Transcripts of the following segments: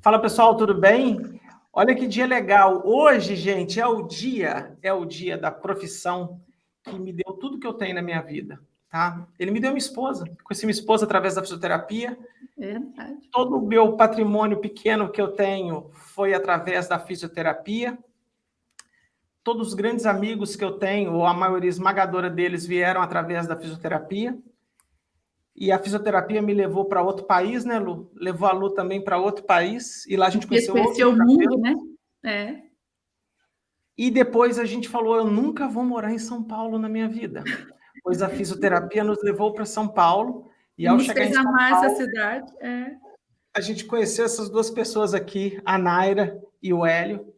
Fala pessoal, tudo bem? Olha que dia legal. Hoje, gente, é o dia da profissão que me deu tudo que eu tenho na minha vida, tá? Ele me deu minha esposa. Conheci minha esposa através da fisioterapia. Verdade. Todo o meu patrimônio pequeno que eu tenho foi através da fisioterapia. Todos os grandes amigos que eu tenho, ou a maioria esmagadora deles, vieram através da fisioterapia. E a fisioterapia me levou para outro país, né, Lu? Levou a Lu também para outro país. E lá a gente conheceu outros Conheceu o mundo, terapeutas. né? E depois a gente falou, eu nunca vou morar em São Paulo na minha vida. Pois a fisioterapia nos levou para São Paulo. E E ao nos chegar em fez São amar essa Paulo, cidade. a gente conheceu essas duas pessoas aqui, a Naira e o Hélio,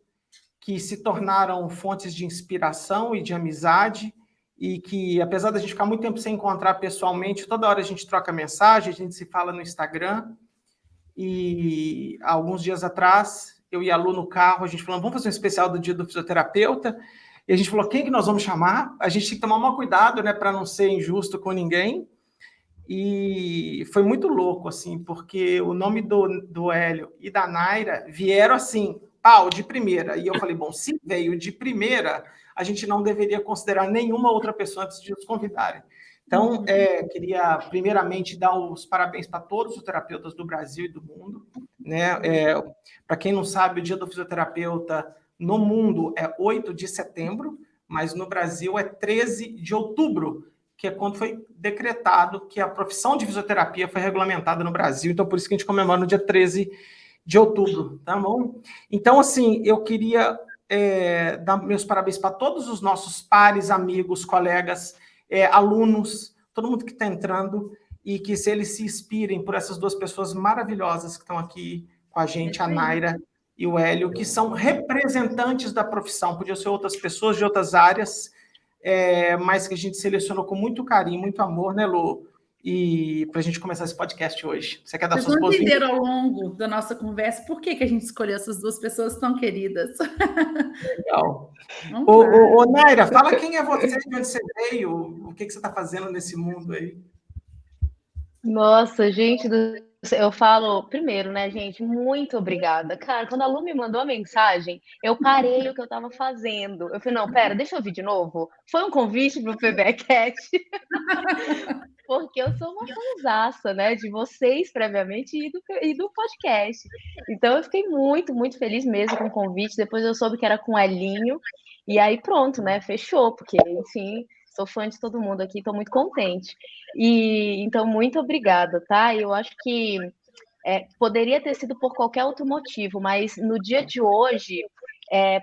que se tornaram fontes de inspiração e de amizade, e que, apesar da gente ficar muito tempo sem encontrar pessoalmente, toda hora a gente troca mensagem, a gente se fala no Instagram, e alguns dias atrás, eu e a Lu no carro, a gente falou, vamos fazer um especial do Dia do Fisioterapeuta, e a gente falou, quem que nós vamos chamar? A gente tem que tomar um cuidado, né, para não ser injusto com ninguém, e foi muito louco, assim, porque o nome do Hélio e da Naira vieram assim, pau, de primeira. E eu falei, bom, se veio de primeira, a gente não deveria considerar nenhuma outra pessoa antes de os convidarem. Então, queria primeiramente dar os parabéns para todos os terapeutas do Brasil e do mundo, né? Para quem não sabe, o Dia do Fisioterapeuta no mundo é 8 de setembro, mas no Brasil é 13 de outubro, que é quando foi decretado que a profissão de fisioterapia foi regulamentada no Brasil. Então, por isso que a gente comemora no dia 13 de outubro, tá bom? Então, assim, eu queria dar meus parabéns para todos os nossos pares, amigos, colegas, alunos, todo mundo que está entrando, e que se eles se inspirem por essas duas pessoas maravilhosas que estão aqui com a gente, a Naira e o Hélio, que são representantes da profissão, podiam ser outras pessoas de outras áreas, mas que a gente selecionou com muito carinho, muito amor, né, Lu? E para a gente começar esse podcast hoje. Você quer dar Vocês suas vão boas-vindas? entender ao longo da nossa conversa por que a gente escolheu essas duas pessoas tão queridas. Legal. Vamos lá. Ô, Naira, fala quem é você, de onde você veio, o que você está fazendo nesse mundo aí. Nossa, gente, eu falo primeiro, né, gente, muito obrigada. Cara, quando a Lu me mandou a mensagem, eu parei o que eu tava fazendo. Eu falei, não, pera, deixa eu ouvir de novo. Foi um convite pro PBCast, porque eu sou uma fãzaça, né, de vocês previamente e do podcast. Então eu fiquei muito, muito feliz mesmo com o convite. Depois eu soube que era com o Elinho, e aí pronto, né, fechou, porque, enfim, sou fã de todo mundo aqui, estou muito contente. E então, muito obrigada, tá? Eu acho que poderia ter sido por qualquer outro motivo, mas no dia de hoje,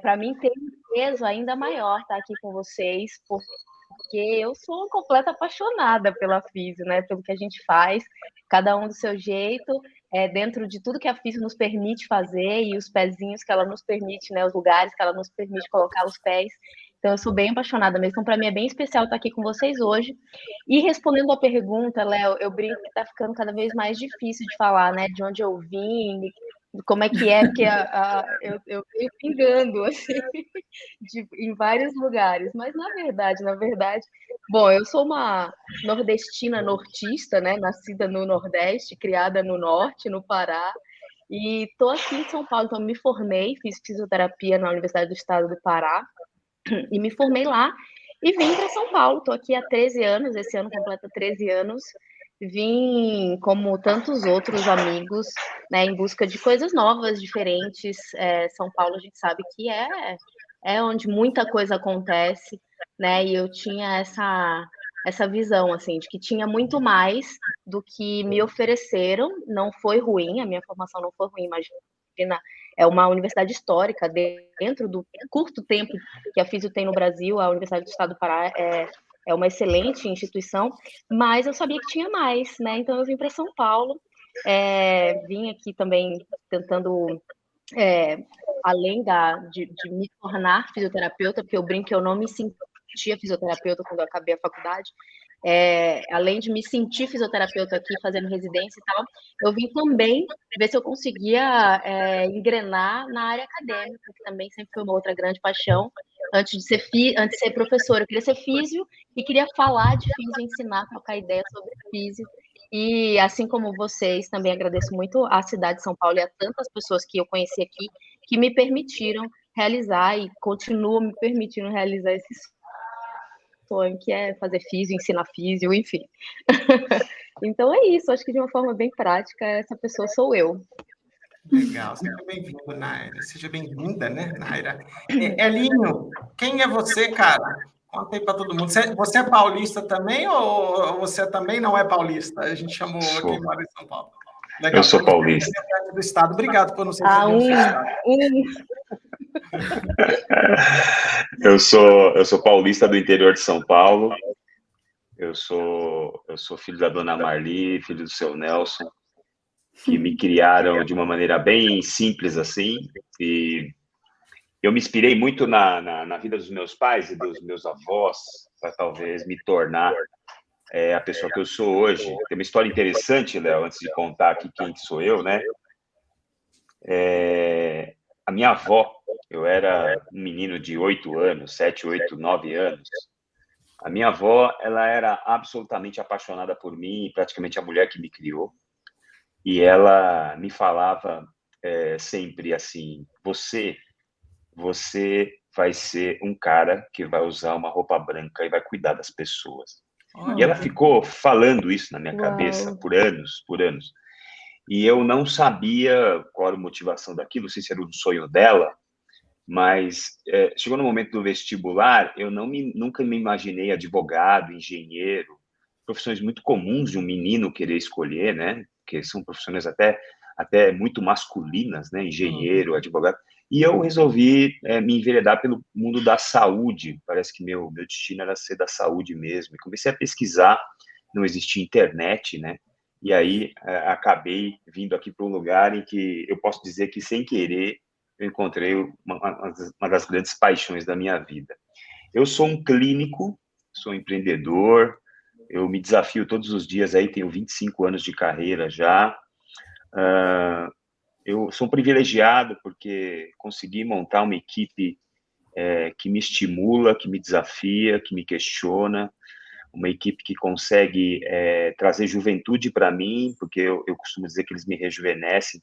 para mim tem um peso ainda maior estar aqui com vocês, porque eu sou uma completa apaixonada pela Físio, né? Pelo que a gente faz, cada um do seu jeito, dentro de tudo que a Físio nos permite fazer e os pezinhos que ela nos permite, né? Os lugares que ela nos permite colocar os pés. Então, eu sou bem apaixonada mesmo. Então, para mim é bem especial estar aqui com vocês hoje. E respondendo a pergunta, Léo, eu brinco que está ficando cada vez mais difícil de falar, né? De onde eu vim, como é que é, porque eu venho pingando, assim, em vários lugares. Mas, na verdade, bom, eu sou uma nordestina nortista, né? Nascida no Nordeste, criada no Norte, no Pará. E estou aqui em São Paulo, então me formei, fiz fisioterapia na Universidade do Estado do Pará, e me formei lá e vim para São Paulo. Estou aqui há 13 anos, esse ano completa 13 anos. Vim, como tantos outros amigos, né, em busca de coisas novas, diferentes. São Paulo, a gente sabe que é onde muita coisa acontece, né? E eu tinha essa visão, assim, de que tinha muito mais do que me ofereceram. Não foi ruim, a minha formação não foi ruim, imagina, é uma universidade histórica, dentro do curto tempo que a Físio tem no Brasil, a Universidade do Estado do Pará é uma excelente instituição, mas eu sabia que tinha mais, né? Então eu vim para São Paulo, vim aqui também tentando, além de me tornar fisioterapeuta, porque eu brinco que eu não me sentia fisioterapeuta quando eu acabei a faculdade, além de me sentir fisioterapeuta aqui, fazendo residência e tal, eu vim também ver se eu conseguia engrenar na área acadêmica, que também sempre foi uma outra grande paixão. Antes de ser professora, eu queria ser físio e queria falar de físio, ensinar, trocar ideia sobre físio. E assim como vocês, também agradeço muito à cidade de São Paulo e a tantas pessoas que eu conheci aqui que me permitiram realizar e continuam me permitindo realizar esse sonho, que é fazer físio, ensinar físio, enfim. Então é isso, acho que de uma forma bem prática, essa pessoa sou eu. Legal, seja bem-vindo, Naira. Seja bem-vinda, né, Naira? Elinho, quem é você, cara? Conta aí para todo mundo. Você é paulista também ou você também não é paulista? A gente chamou quem mora em São Paulo. Legal, Eu sou paulista. do estado. Obrigado por nos receber no seu estado. Eu sou paulista do interior de São Paulo. Eu sou filho da dona Marli, filho do seu Nelson, que me criaram de uma maneira bem simples assim. E eu me inspirei muito na vida dos meus pais e dos meus avós para talvez me tornar a pessoa que eu sou hoje. Tem uma história interessante, Léo, antes de contar aqui quem que sou eu, né? A minha avó, eu era um menino de 8 anos, 7, 8, 9 anos. A minha avó, ela era absolutamente apaixonada por mim, praticamente a mulher que me criou. E ela me falava sempre assim: você vai ser um cara que vai usar uma roupa branca e vai cuidar das pessoas. E ela ficou falando isso na minha cabeça por anos, por anos. E eu não sabia qual era a motivação daquilo, não sei se era o sonho dela, mas chegou no momento do vestibular, eu nunca me imaginei advogado, engenheiro, profissões muito comuns de um menino querer escolher, né? Porque são profissões até muito masculinas, né? Engenheiro, advogado. E eu resolvi me enveredar pelo mundo da saúde. Parece que meu destino era ser da saúde mesmo. E comecei a pesquisar, não existia internet, né? E aí acabei vindo aqui para um lugar em que eu posso dizer que, sem querer, eu encontrei uma das grandes paixões da minha vida. Eu sou um clínico, sou empreendedor, eu me desafio todos os dias aí, tenho 25 anos de carreira já. Eu sou um privilegiado porque consegui montar uma equipe que me estimula, que me desafia, que me questiona, uma equipe que consegue trazer juventude para mim, porque eu costumo dizer que eles me rejuvenescem,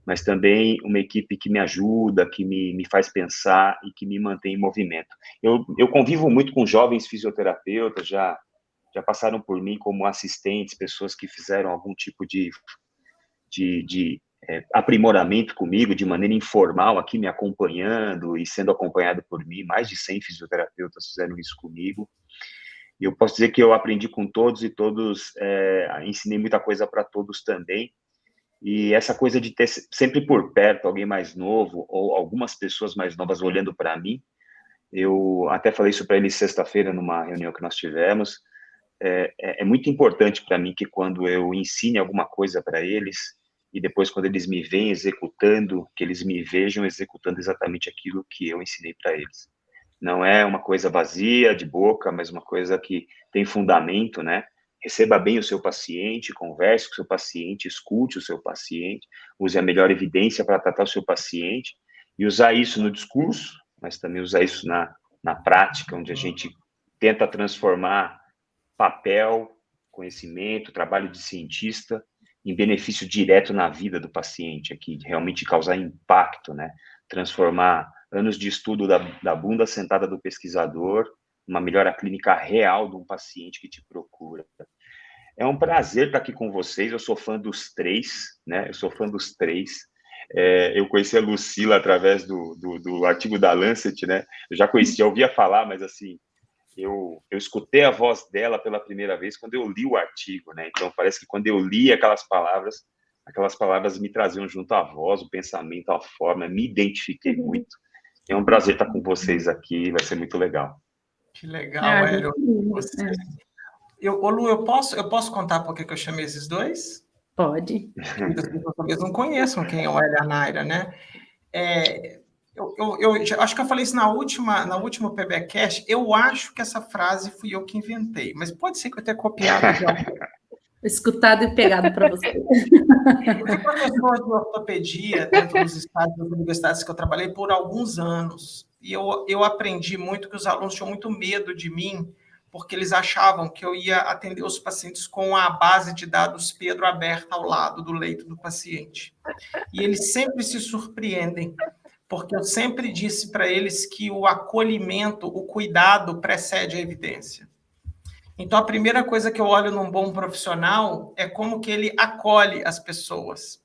mas também uma equipe que me ajuda, que me faz pensar e que me mantém em movimento. Eu convivo muito com jovens fisioterapeutas, já passaram por mim como assistentes, pessoas que fizeram algum tipo de aprimoramento comigo, de maneira informal, aqui me acompanhando e sendo acompanhado por mim. Mais de 100 fisioterapeutas fizeram isso comigo. E eu posso dizer que eu aprendi com todos e todos ensinei muita coisa para todos também. E essa coisa de ter sempre por perto alguém mais novo ou algumas pessoas mais novas olhando para mim, eu até falei isso para eles sexta-feira numa reunião que nós tivemos, é muito importante para mim que quando eu ensine alguma coisa para eles e depois quando eles me veem executando, que eles me vejam executando exatamente aquilo que eu ensinei para eles. Não é uma coisa vazia, de boca, mas uma coisa que tem fundamento, né? Receba bem o seu paciente, converse com o seu paciente, escute o seu paciente, use a melhor evidência para tratar o seu paciente e usar isso no discurso, mas também usar isso na prática, onde a gente tenta transformar papel, conhecimento, trabalho de cientista em benefício direto na vida do paciente, aqui, realmente causar impacto, né? Transformar anos de estudo da bunda sentada do pesquisador uma melhora clínica real de um paciente que te procura. É um prazer estar aqui com vocês, eu sou fã dos três, né? Eu sou fã dos três. Eu conheci a Lucila através do artigo da Lancet, né? Eu já conhecia, ouvia falar, mas assim, eu escutei a voz dela pela primeira vez quando eu li o artigo, né? Então, parece que quando eu li aquelas palavras me traziam junto à voz, o pensamento, a forma, me identifiquei muito. É um prazer estar com vocês aqui, vai ser muito legal. Que legal, Hélio. Lu, eu posso contar por que eu chamei esses dois? Pode. Muitas pessoas talvez não conheçam quem é o Hélio e a Naira, né? Eu acho que eu falei isso na última PBcast. Eu acho que essa frase fui eu que inventei, mas pode ser que eu tenha copiado de alguém. Escutado e pegado para você. Eu fui professor de ortopedia dentro dos estágios das universidades que eu trabalhei por alguns anos. E eu aprendi muito que os alunos tinham muito medo de mim, porque eles achavam que eu ia atender os pacientes com a base de dados Pedro aberta ao lado do leito do paciente. E eles sempre se surpreendem, porque eu sempre disse para eles que o acolhimento, o cuidado precede a evidência. Então, a primeira coisa que eu olho num bom profissional é como que ele acolhe as pessoas.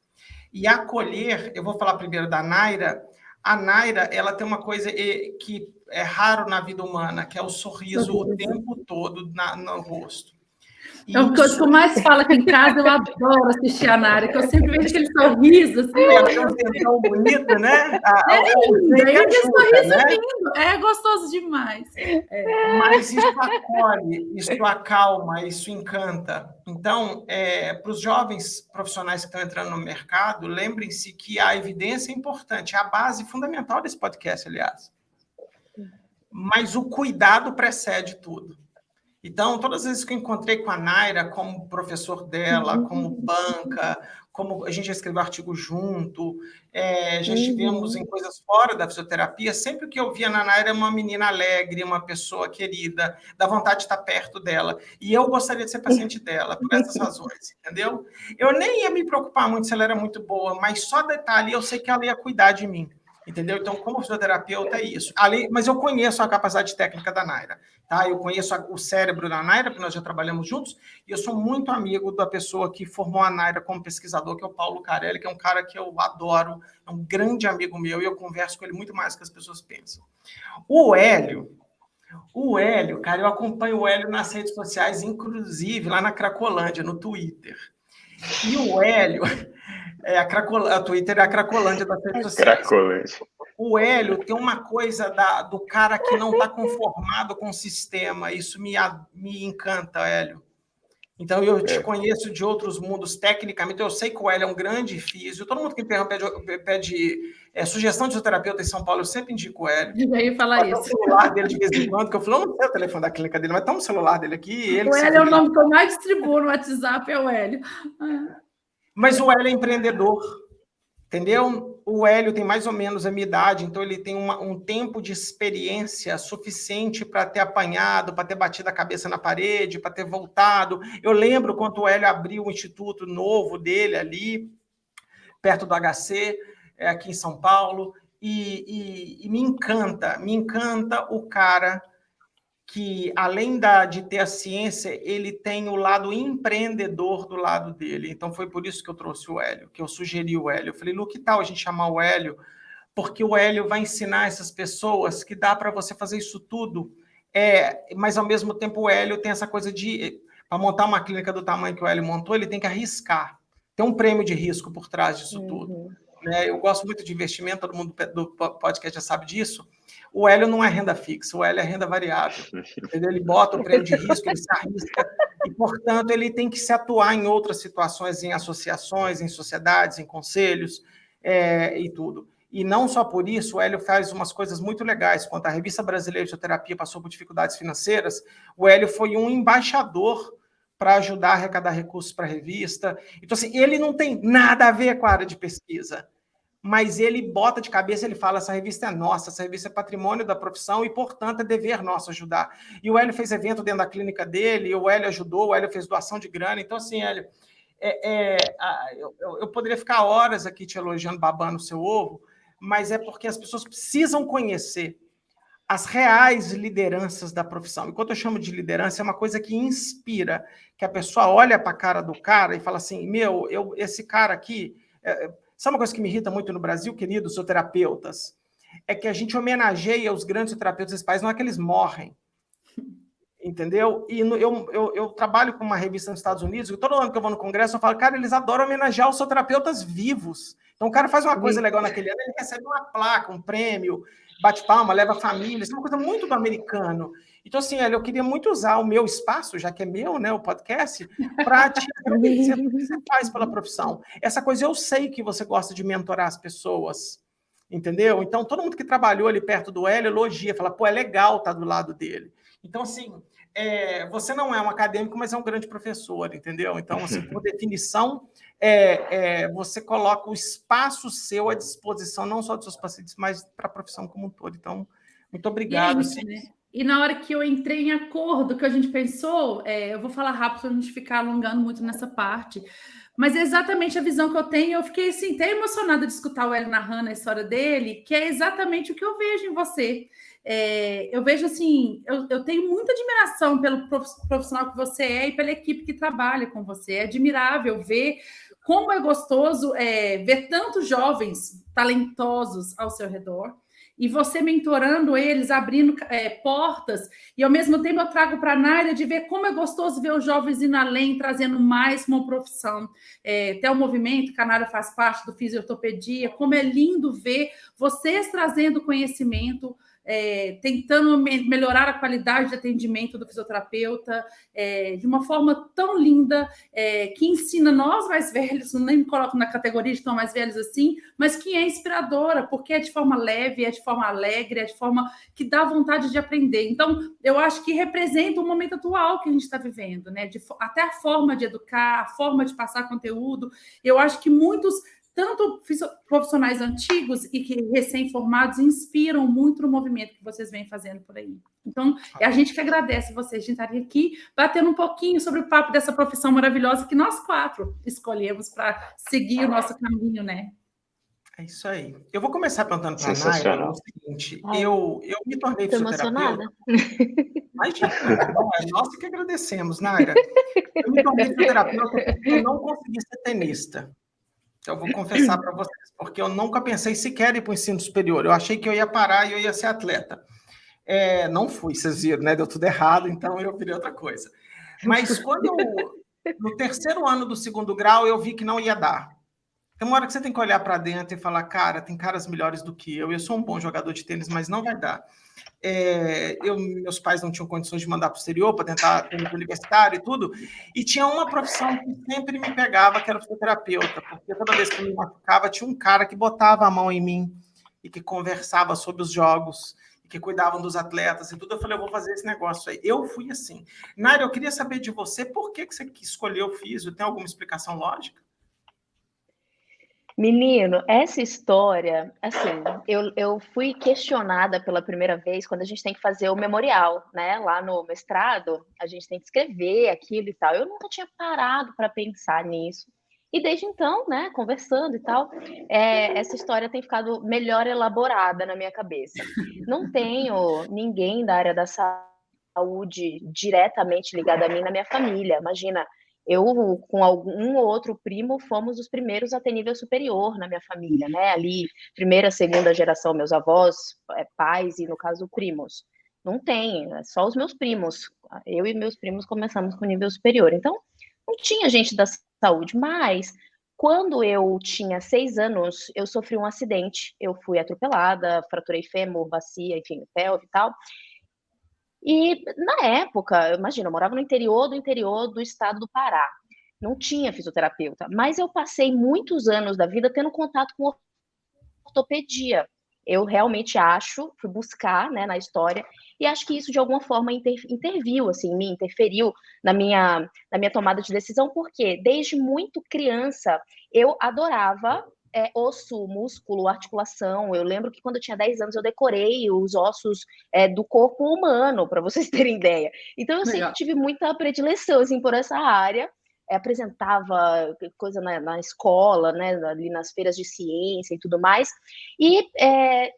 E acolher, eu vou falar primeiro da Naira. A Naira, ela tem uma coisa que é raro na vida humana, que é o sorriso o tempo todo no rosto. É o que eu mais falo aqui em casa, eu adoro assistir a Naira, que eu sempre vejo aquele sorriso, assim. Ela tem um tentão bonito, né? Sorriso lindo, é gostoso demais. Mas isso acolhe, isso acalma, isso encanta. Então, para os jovens profissionais que estão entrando no mercado, lembrem-se que a evidência é importante, é a base fundamental desse podcast, aliás. Mas o cuidado precede tudo. Então, todas as vezes que eu encontrei com a Naira, como professor dela, como banca, como a gente já escreveu artigo junto, já estivemos em coisas fora da fisioterapia, sempre que eu via na Naira é uma menina alegre, uma pessoa querida, dá vontade de estar perto dela. E eu gostaria de ser paciente dela, por essas razões, entendeu? Eu nem ia me preocupar muito se ela era muito boa, mas só detalhe, eu sei que ela ia cuidar de mim. Entendeu? Então, como fisioterapeuta, é isso. Mas eu conheço a capacidade técnica da Naira. Tá? Eu conheço o cérebro da Naira, porque nós já trabalhamos juntos, e eu sou muito amigo da pessoa que formou a Naira como pesquisador, que é o Paulo Carelli, que é um cara que eu adoro, é um grande amigo meu, e eu converso com ele muito mais do que as pessoas pensam. O Hélio, cara, eu acompanho o Hélio nas redes sociais, inclusive lá na Cracolândia, no Twitter. E o Hélio... a Twitter é a Cracolândia das redes sociais. Cracolândia. O Hélio tem uma coisa do cara que não está conformado com o sistema. Isso me encanta, Hélio. Então, eu te conheço de outros mundos tecnicamente. Eu sei que o Hélio é um grande físio. Todo mundo que pede sugestão de fisioterapeuta em São Paulo, eu sempre indico o Hélio. Eu ia falar isso. O celular dele de vez em quando, que eu falo, não sei o telefone da clínica dele, mas toma o celular dele aqui. O Hélio é o nome que eu mais distribuo no WhatsApp, é o Hélio. Mas o Hélio é empreendedor, entendeu? O Hélio tem mais ou menos a minha idade, então ele tem um tempo de experiência suficiente para ter apanhado, para ter batido a cabeça na parede, para ter voltado. Eu lembro quando o Hélio abriu o instituto novo dele ali, perto do HC, aqui em São Paulo, e me encanta o cara que, além de ter a ciência, ele tem o lado empreendedor do lado dele. Então, foi por isso que eu trouxe o Hélio, que eu sugeri o Hélio. Eu falei, Lu, que tal a gente chamar o Hélio? Porque o Hélio vai ensinar essas pessoas que dá para você fazer isso tudo, mas, ao mesmo tempo, o Hélio tem essa coisa de... Para montar uma clínica do tamanho que o Hélio montou, ele tem que arriscar. Tem um prêmio de risco por trás disso tudo. Eu gosto muito de investimento, todo mundo do podcast já sabe disso. O Hélio não é renda fixa, o Hélio é renda variável. Entendeu? Ele bota o prêmio de risco, ele se arrisca, e, portanto, ele tem que se atuar em outras situações, em associações, em sociedades, em conselhos, e tudo. E não só por isso, o Hélio faz umas coisas muito legais. Quando a Revista Brasileira de Fisioterapia passou por dificuldades financeiras, o Hélio foi um embaixador para ajudar a arrecadar recursos para a revista. Então, assim, ele não tem nada a ver com a área de pesquisa, mas ele bota de cabeça, ele fala, essa revista é nossa, essa revista é patrimônio da profissão e, portanto, é dever nosso ajudar. E o Hélio fez evento dentro da clínica dele, o Hélio ajudou, o Hélio fez doação de grana. Então, assim, Hélio, eu poderia ficar horas aqui te elogiando, babando o seu ovo, mas é porque as pessoas precisam conhecer as reais lideranças da profissão. E quando eu chamo de liderança, é uma coisa que inspira, que a pessoa olha para a cara do cara e fala assim, esse cara aqui... Sabe uma coisa que me irrita muito no Brasil, queridos fisioterapeutas? É que a gente homenageia os grandes fisioterapeutas desse país, não é que eles morrem. Entendeu? E eu trabalho com uma revista nos Estados Unidos, e todo ano que eu vou no congresso, eu falo, cara, eles adoram homenagear os fisioterapeutas vivos. Então, o cara faz uma coisa legal naquele ano, ele recebe uma placa, um prêmio, bate palma, leva a família, isso é uma coisa muito do americano. Então, assim, eu queria muito usar o meu espaço, já que é meu, né, o podcast, para te agradecer o que você faz pela profissão. Essa coisa, eu sei que você gosta de mentorar as pessoas, entendeu? Então, todo mundo que trabalhou ali perto do Hélio elogia, fala, pô, é legal estar do lado dele. Então, assim, você não é um acadêmico, mas é um grande professor, entendeu? Então, assim, por definição, você coloca o espaço seu à disposição, não só dos seus pacientes, mas para a profissão como um todo. Então, muito obrigado. Isso, né? E na hora que eu entrei em acordo, que a gente pensou, eu vou falar rápido para a gente ficar alongando muito nessa parte, mas é exatamente a visão que eu tenho. Eu fiquei assim, até emocionada de escutar o Hélio narrando a história dele, que é exatamente o que eu vejo em você. Eu vejo assim, eu tenho muita admiração pelo profissional que você é e pela equipe que trabalha com você. É admirável ver como é gostoso ver tantos jovens talentosos ao seu redor e você mentorando eles, abrindo portas, e ao mesmo tempo eu trago para a Naira de ver como é gostoso ver os jovens indo além, trazendo mais uma profissão. Até o movimento que a Naira faz parte do Fisiortopedia, como é lindo ver vocês trazendo conhecimento, tentando melhorar a qualidade de atendimento do fisioterapeuta, de uma forma tão linda, que ensina nós mais velhos, nem me coloco na categoria de tão mais velhos assim, mas que é inspiradora, porque é de forma leve, é de forma alegre, é de forma que dá vontade de aprender. Então, eu acho que representa o momento atual que a gente está vivendo, né? Até a forma de educar, a forma de passar conteúdo. Eu acho que muitos tanto profissionais antigos e que recém-formados inspiram muito no movimento que vocês vêm fazendo por aí. Então, é a gente que agradece vocês de estarem aqui, batendo um pouquinho sobre o papo dessa profissão maravilhosa que nós 4 escolhemos para seguir o nosso caminho, né? É isso aí. Eu vou começar perguntando para a Naira o seguinte, eu me tornei fisioterapeuta. Imagina, nós que agradecemos, Naira. Eu me tornei fisioterapeuta porque eu não consegui ser tenista. Eu vou confessar para vocês, porque eu nunca pensei sequer em ir para o ensino superior. Eu achei que eu ia parar e eu ia ser atleta. Não fui, vocês viram, né? Deu tudo errado, então eu virei outra coisa. Mas no terceiro ano do 2º grau, eu vi que não ia dar. Tem uma hora que você tem que olhar para dentro e falar, cara, tem caras melhores do que eu sou um bom jogador de tênis, mas não vai dar. Meus pais não tinham condições de mandar para o exterior para tentar ter universitário e tudo, e tinha uma profissão que sempre me pegava, que era o fisioterapeuta, porque toda vez que eu me machucava, tinha um cara que botava a mão em mim e que conversava sobre os jogos, e que cuidavam dos atletas e tudo. Eu falei, eu vou fazer esse negócio aí. Eu fui assim. Naira, eu queria saber de você, por que você escolheu o físio? Tem alguma explicação lógica? Menino, essa história, assim, eu fui questionada pela primeira vez quando a gente tem que fazer o memorial, né? Lá no mestrado, a gente tem que escrever aquilo e tal. Eu nunca tinha parado para pensar nisso. E desde então, né, conversando e tal, essa história tem ficado melhor elaborada na minha cabeça. Não tenho ninguém da área da saúde diretamente ligado a mim na minha família. Imagina, eu, com algum outro primo, fomos os primeiros a ter nível superior na minha família, né? Ali, primeira, segunda geração, meus avós, pais e, no caso, primos. Não tem, só os meus primos. Eu e meus primos começamos com nível superior. Então, não tinha gente da saúde, mas quando eu tinha 6 anos, eu sofri um acidente. Eu fui atropelada, fraturei fêmur, bacia, enfim, pelve e tal. E na época, imagina, eu morava no interior do estado do Pará. Não tinha fisioterapeuta, mas eu passei muitos anos da vida tendo contato com ortopedia. Eu realmente acho, fui buscar, né, na história, e acho que isso de alguma forma interviu, assim, me interferiu na minha tomada de decisão, porque desde muito criança eu adorava osso, músculo, articulação. Eu lembro que quando eu tinha 10 anos eu decorei os ossos do corpo humano, para vocês terem ideia. Então eu sempre tive muita predileção assim, por essa área. Apresentava coisa na escola, né, ali nas feiras de ciência e tudo mais. E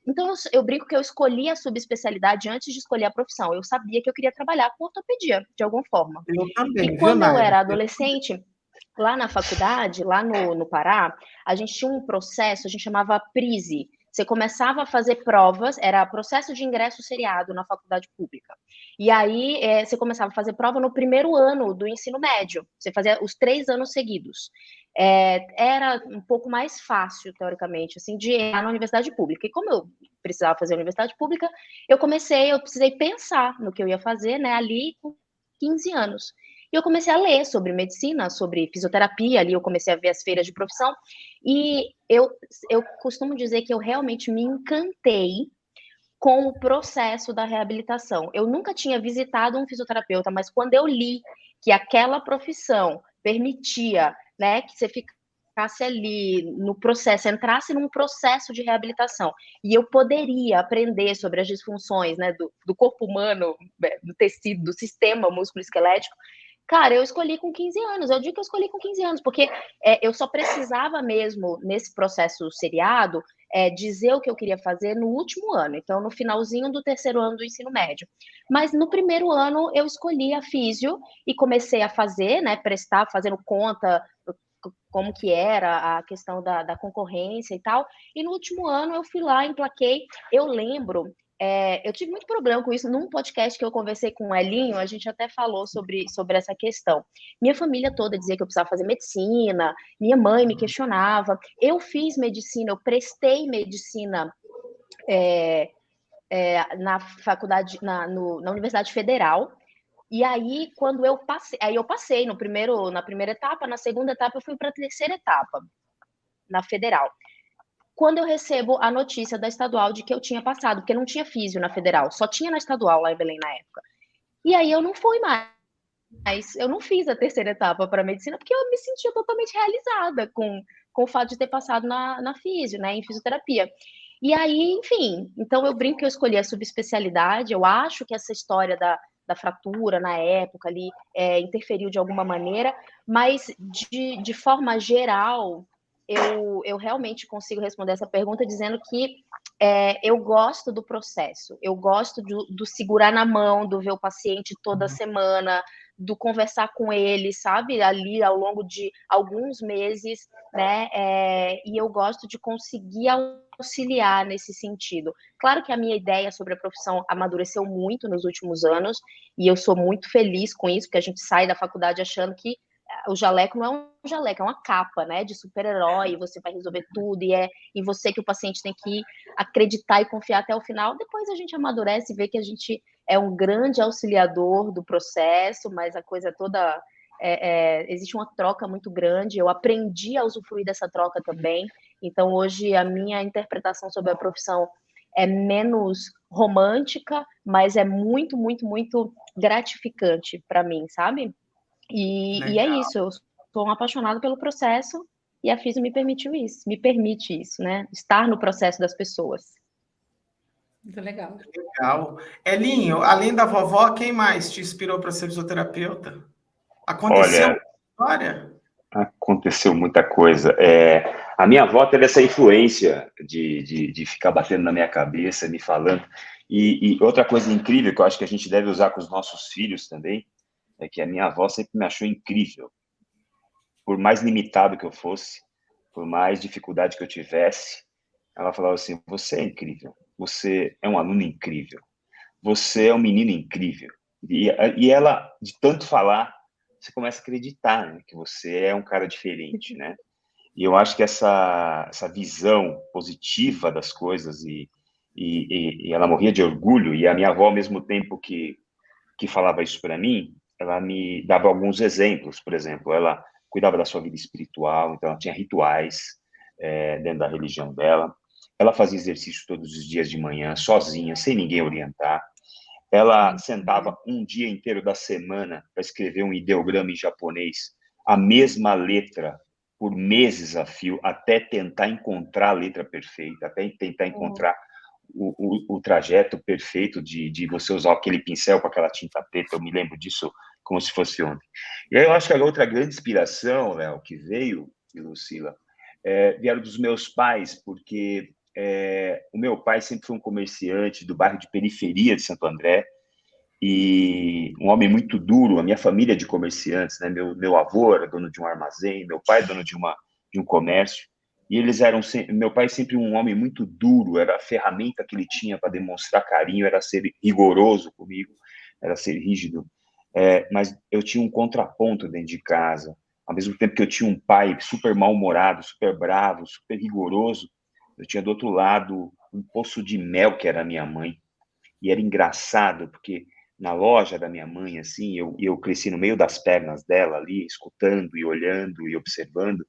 então eu brinco que eu escolhi a subespecialidade antes de escolher a profissão. Eu sabia que eu queria trabalhar com ortopedia, de alguma forma. Eu também, e quando eu era adolescente, lá na faculdade, lá no Pará, a gente tinha um processo, a gente chamava PRISE. Você começava a fazer provas, era processo de ingresso seriado na faculdade pública. E aí você começava a fazer prova no primeiro ano do ensino médio. Você fazia os 3 anos seguidos. Era um pouco mais fácil, teoricamente, assim, de entrar na universidade pública. E como eu precisava fazer a universidade pública, eu precisei pensar no que eu ia fazer, né, ali com 15 anos. E eu comecei a ler sobre medicina, sobre fisioterapia, ali eu comecei a ver as feiras de profissão, e eu costumo dizer que eu realmente me encantei com o processo da reabilitação. Eu nunca tinha visitado um fisioterapeuta, mas quando eu li que aquela profissão permitia, né, que você ficasse ali no processo, entrasse num processo de reabilitação, e eu poderia aprender sobre as disfunções, né, do corpo humano, do tecido, do sistema músculo-esquelético, cara, eu escolhi com 15 anos. Eu digo que eu escolhi com 15 anos, porque eu só precisava mesmo, nesse processo seriado, dizer o que eu queria fazer no último ano, então no finalzinho do terceiro ano do ensino médio. Mas no primeiro ano eu escolhi a físio e comecei a fazer, né, prestar, fazendo conta, como que era a questão da concorrência e tal, e no último ano eu fui lá, emplaquei. Eu lembro, eu tive muito problema com isso, num podcast que eu conversei com o Elinho, a gente até falou sobre essa questão. Minha família toda dizia que eu precisava fazer medicina, minha mãe me questionava, eu fiz medicina, eu prestei medicina na faculdade, na Universidade Federal. E aí, quando eu passei na primeira etapa, na segunda etapa eu fui para a terceira etapa, na Federal. Quando eu recebo a notícia da estadual de que eu tinha passado, porque não tinha físio na Federal, só tinha na estadual lá em Belém na época. E aí eu não fui mais, eu não fiz a terceira etapa para medicina, porque eu me sentia totalmente realizada com o fato de ter passado na físio, né, em fisioterapia. E aí, enfim, então eu brinco que eu escolhi a subespecialidade, eu acho que essa história da fratura na época ali interferiu de alguma maneira, mas de forma geral, eu realmente consigo responder essa pergunta dizendo que eu gosto do processo, eu gosto do segurar na mão, do ver o paciente toda semana, do conversar com ele, sabe, ali ao longo de alguns meses, né, e eu gosto de conseguir auxiliar nesse sentido. Claro que a minha ideia sobre a profissão amadureceu muito nos últimos anos, e eu sou muito feliz com isso, porque a gente sai da faculdade achando que o jaleco não é um jaleco, é uma capa, né, de super-herói, você vai resolver tudo, e é em você que o paciente tem que acreditar e confiar até o final. Depois a gente amadurece e vê que a gente é um grande auxiliador do processo, mas a coisa toda... existe uma troca muito grande, eu aprendi a usufruir dessa troca também, então hoje a minha interpretação sobre a profissão é menos romântica, mas é muito, muito, muito gratificante para mim, sabe? E é isso, eu sou uma apaixonada pelo processo e a FISO me permite isso, né? Estar no processo das pessoas. Muito legal. Legal. Elinho, além da vovó, quem mais te inspirou para ser fisioterapeuta? Aconteceu Olha, história? aconteceu muita coisa. A minha avó teve essa influência de ficar batendo na minha cabeça, me falando. E outra coisa incrível que eu acho que a gente deve usar com os nossos filhos também, é que a minha avó sempre me achou incrível. Por mais limitado que eu fosse, por mais dificuldade que eu tivesse, ela falava assim, você é incrível, você é um aluno incrível, você é um menino incrível. E ela, de tanto falar, você começa a acreditar, né, que você é um cara diferente, né? E eu acho que essa visão positiva das coisas, e ela morria de orgulho, e a minha avó, ao mesmo tempo que falava isso para mim, ela me dava alguns exemplos. Por exemplo, ela cuidava da sua vida espiritual, então ela tinha rituais dentro da religião dela. Ela fazia exercício todos os dias de manhã, sozinha, sem ninguém orientar. Ela sentava um dia inteiro da semana para escrever um ideograma em japonês, a mesma letra, por meses a fio, até tentar encontrar a letra perfeita, até tentar encontrar o trajeto perfeito de você usar aquele pincel com aquela tinta preta. Eu me lembro disso como se fosse ontem. E aí eu acho que a outra grande inspiração, Léo, que veio, Lucila, vieram dos meus pais, porque o meu pai sempre foi um comerciante do bairro de periferia de Santo André, e um homem muito duro. A minha família é de comerciantes, né? Meu avô era dono de um armazém, meu pai dono de um comércio, e eles eram meu pai sempre um homem muito duro. Era a ferramenta que ele tinha para demonstrar carinho, era ser rigoroso comigo, era ser rígido. Mas eu tinha um contraponto dentro de casa. Ao mesmo tempo que eu tinha um pai super mal-humorado, super bravo, super rigoroso, eu tinha do outro lado um poço de mel, que era a minha mãe. E era engraçado, porque na loja da minha mãe, assim, eu cresci no meio das pernas dela ali, escutando e olhando e observando.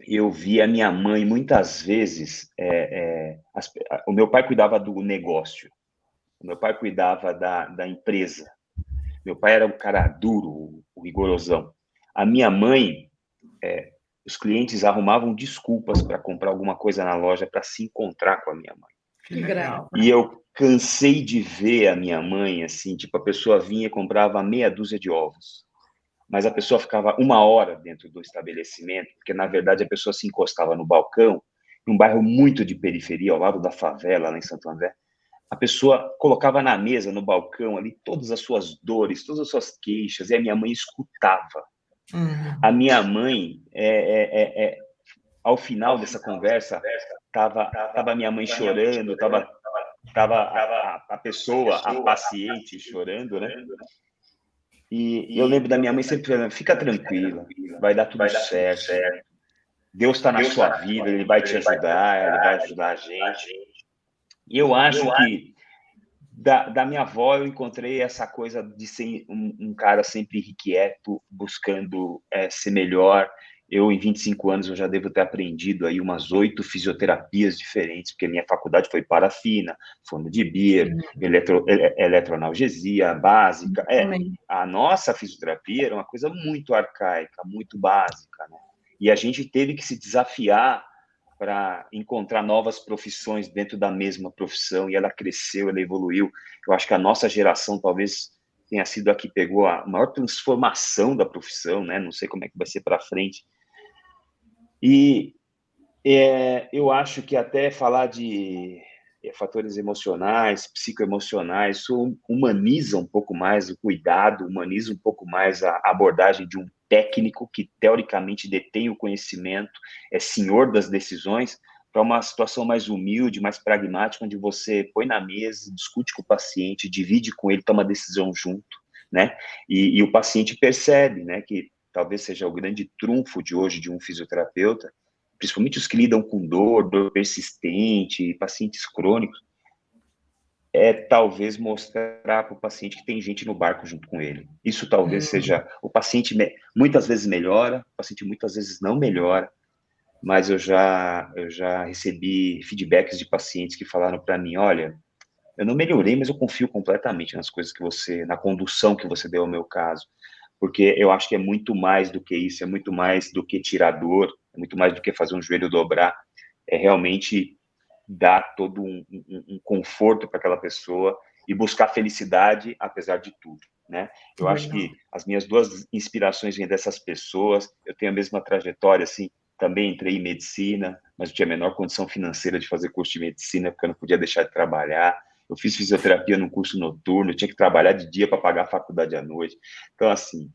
Eu vi a minha mãe muitas vezes. O meu pai cuidava do negócio, o meu pai cuidava da empresa. Meu pai era um cara duro, o rigorosão. A minha mãe os clientes arrumavam desculpas para comprar alguma coisa na loja para se encontrar com a minha mãe. Que legal. E eu cansei de ver a minha mãe, assim, tipo, a pessoa vinha e comprava meia dúzia de ovos, mas a pessoa ficava 1 hora dentro do estabelecimento, porque, na verdade, a pessoa se encostava no balcão, num bairro muito de periferia, ao lado da favela, lá em Santo André. A pessoa colocava na mesa, no balcão ali, todas as suas dores, todas as suas queixas, e a minha mãe escutava. A minha mãe, ao final dessa conversa, tava a minha mãe chorando, tava a pessoa, a paciente chorando, né? E eu lembro da minha mãe sempre falando, fica tranquila, vai dar tudo certo, Deus está na sua vida, Ele vai te ajudar, Ele vai ajudar a gente. E eu acho que da minha avó eu encontrei essa coisa de ser um cara sempre irrequieto, buscando ser melhor. Eu, em 25 anos, eu já devo ter aprendido aí umas 8 fisioterapias diferentes, porque minha faculdade foi parafina, fono de Beer, eletroanalgesia básica. A nossa fisioterapia era uma coisa muito arcaica, muito básica, né? E a gente teve que se desafiar para encontrar novas profissões dentro da mesma profissão, e ela cresceu, ela evoluiu. Eu acho que a nossa geração talvez tenha sido a que pegou a maior transformação da profissão, né? Não sei como é que vai ser para frente. E eu acho que até falar de fatores emocionais, psicoemocionais, isso humaniza um pouco mais o cuidado, humaniza um pouco mais a abordagem de um técnico que, teoricamente, detém o conhecimento, é senhor das decisões, para uma situação mais humilde, mais pragmática, onde você põe na mesa, discute com o paciente, divide com ele, toma decisão junto, né? E o paciente percebe, né, que talvez seja o grande trunfo de hoje de um fisioterapeuta, principalmente os que lidam com dor persistente, pacientes crônicos, talvez mostrar para o paciente que tem gente no barco junto com ele. Isso talvez seja... O paciente muitas vezes melhora, o paciente muitas vezes não melhora, mas eu já recebi feedbacks de pacientes que falaram para mim, olha, eu não melhorei, mas eu confio completamente nas coisas que na condução que você deu ao meu caso, porque eu acho que é muito mais do que isso, é muito mais do que tirar dor, é muito mais do que fazer um joelho dobrar, é realmente dar todo um conforto para aquela pessoa e buscar felicidade apesar de tudo, né? Eu acho que as minhas 2 inspirações vêm dessas pessoas, eu tenho a mesma trajetória, assim, também entrei em medicina, mas eu tinha a menor condição financeira de fazer curso de medicina, porque eu não podia deixar de trabalhar. Eu fiz fisioterapia num curso noturno, eu tinha que trabalhar de dia para pagar a faculdade à noite. Então, assim,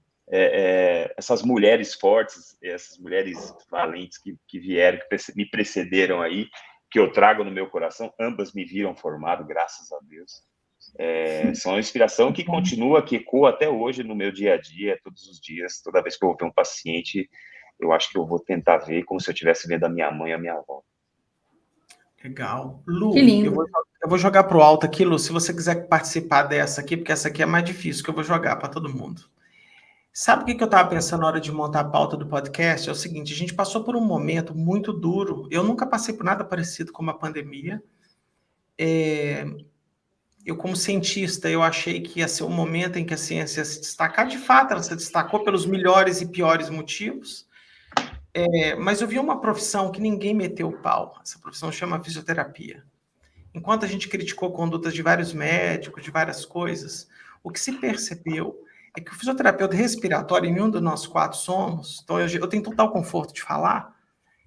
essas mulheres fortes, essas mulheres valentes que vieram, que me precederam aí, que eu trago no meu coração, ambas me viram formado, graças a Deus. São uma inspiração que continua, que ecoa até hoje no meu dia a dia, todos os dias, toda vez que eu vou ver um paciente, eu acho que eu vou tentar ver como se eu estivesse vendo a minha mãe e a minha avó. Legal. Lu, que lindo. Eu vou jogar pro alto aqui, Lu, se você quiser participar dessa aqui, porque essa aqui é mais difícil, que eu vou jogar para todo mundo. Sabe o que eu estava pensando na hora de montar a pauta do podcast? É o seguinte, a gente passou por um momento muito duro. Eu nunca passei por nada parecido com uma pandemia. Eu, como cientista, eu achei que ia ser um momento em que a ciência ia se destacar. De fato, ela se destacou pelos melhores e piores motivos. Mas eu vi uma profissão que ninguém meteu o pau. Essa profissão chama fisioterapia. Enquanto a gente criticou condutas de vários médicos, de várias coisas, o que se percebeu é que o fisioterapeuta respiratório, em nenhum dos nós 4 somos, então eu tenho total conforto de falar,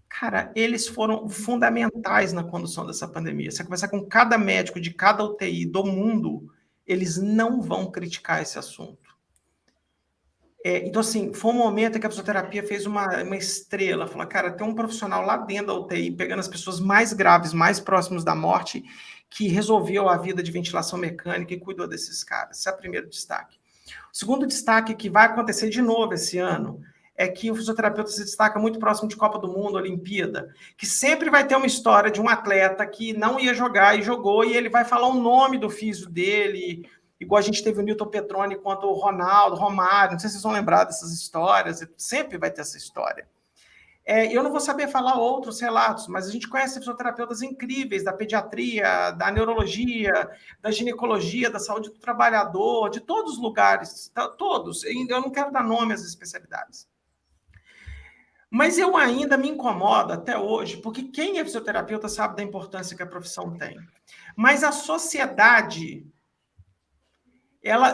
cara, eles foram fundamentais na condução dessa pandemia. Você conversar com cada médico de cada UTI do mundo, eles não vão criticar esse assunto. Então, assim, foi um momento em que a fisioterapia fez uma estrela. Falou, cara, tem um profissional lá dentro da UTI, pegando as pessoas mais graves, mais próximas da morte, que resolveu a vida de ventilação mecânica e cuidou desses caras. Esse é o primeiro destaque. O segundo destaque, que vai acontecer de novo esse ano, é que o fisioterapeuta se destaca muito próximo de Copa do Mundo, Olimpíada, que sempre vai ter uma história de um atleta que não ia jogar e jogou, e ele vai falar o nome do físio dele, igual a gente teve o Nilton Petroni quanto o Ronaldo, Romário, não sei se vocês vão lembrar dessas histórias, sempre vai ter essa história. Eu não vou saber falar outros relatos, mas a gente conhece fisioterapeutas incríveis da pediatria, da neurologia, da ginecologia, da saúde do trabalhador, de todos os lugares, todos. Eu não quero dar nome às especialidades. Mas eu ainda me incomodo até hoje, porque quem é fisioterapeuta sabe da importância que a profissão tem. Mas a sociedade,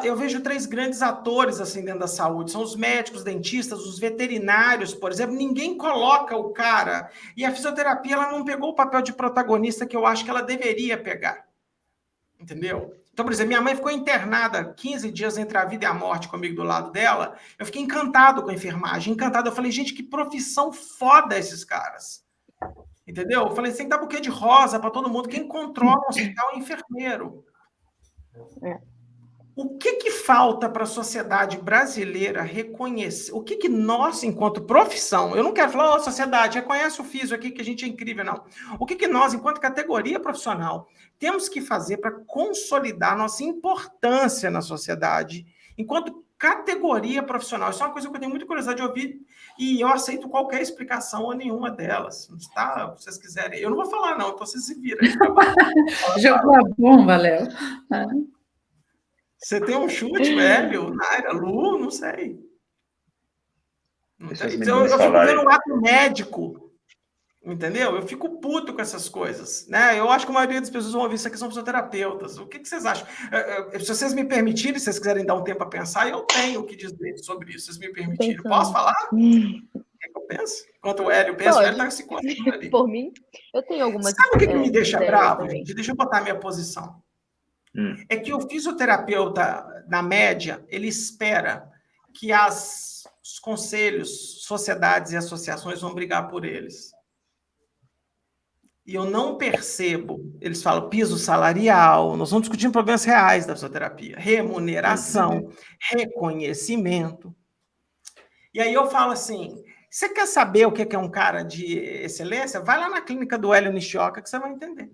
eu vejo 3 grandes atores assim dentro da saúde, são os médicos, os dentistas, os veterinários, por exemplo, ninguém coloca o cara, e a fisioterapia ela não pegou o papel de protagonista que eu acho que ela deveria pegar, entendeu? Então, por exemplo, minha mãe ficou internada 15 dias entre a vida e a morte comigo do lado dela, eu fiquei encantado com a enfermagem, encantado, eu falei, gente, que profissão foda esses caras, entendeu? Eu falei, tem que dar buquê de rosa para todo mundo, quem controla o hospital é o enfermeiro. O que falta para a sociedade brasileira reconhecer? O que nós, enquanto profissão, eu não quero falar, sociedade, reconhece o físio aqui que a gente é incrível, não. O que nós, enquanto categoria profissional, temos que fazer para consolidar nossa importância na sociedade, enquanto categoria profissional? Isso é uma coisa que eu tenho muita curiosidade de ouvir e eu aceito qualquer explicação ou nenhuma delas. Tá? Se vocês quiserem. Eu não vou falar, não, então vocês se viram. Jogou a bomba, Léo. Você tem um chute, Hélio, Naira, Lu, não sei. Não sei. Eu fico vendo um ato médico, entendeu? Eu fico puto com essas coisas, né? Eu acho que a maioria das pessoas vão ouvir isso aqui são fisioterapeutas. O que vocês acham? Se vocês me permitirem, se vocês quiserem dar um tempo para pensar, eu tenho o que dizer sobre isso, se vocês me permitirem. Posso falar? O que eu penso? Enquanto o Hélio pensa, o Hélio está se contando ali. Por mim, eu tenho algumas... Sabe o que me deixa bravo, gente? Deixa eu botar a minha posição. É que o fisioterapeuta, na média, ele espera que os conselhos, sociedades e associações vão brigar por eles. E eu não percebo, eles falam piso salarial, nós estamos discutindo problemas reais da fisioterapia, remuneração, reconhecimento. E aí eu falo assim, você quer saber o que é um cara de excelência? Vai lá na clínica do Hélio Nishioka que você vai entender.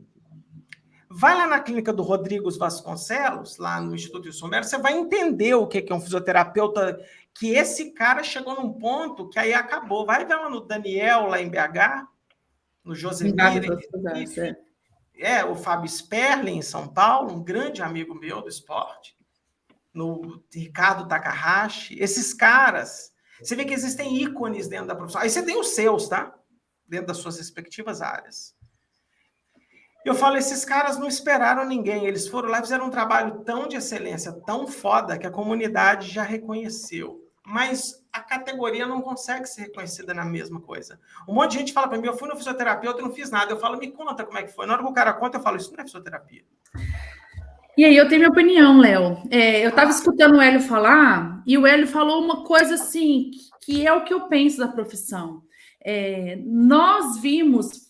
Vai lá na clínica do Rodrigo Vasconcelos, lá no Instituto Wilson Melo, você vai entender o que é um fisioterapeuta, que esse cara chegou num ponto que aí acabou. Vai ver lá no Daniel, lá em BH, no Josemir, o Fábio Sperling, em São Paulo, um grande amigo meu do esporte, no Ricardo Takahashi. Esses caras, você vê que existem ícones dentro da profissão. Aí você tem os seus, tá? Dentro das suas respectivas áreas. Eu falo, esses caras não esperaram ninguém, eles foram lá e fizeram um trabalho tão de excelência, tão foda, que a comunidade já reconheceu. Mas a categoria não consegue ser reconhecida na mesma coisa. Um monte de gente fala para mim, eu fui no fisioterapeuta e não fiz nada. Eu falo, me conta como é que foi. Na hora que o cara conta, eu falo, isso não é fisioterapia. E aí eu tenho minha opinião, Léo. Eu estava escutando o Hélio falar, e o Hélio falou uma coisa assim, que é o que eu penso da profissão. Nós vimos,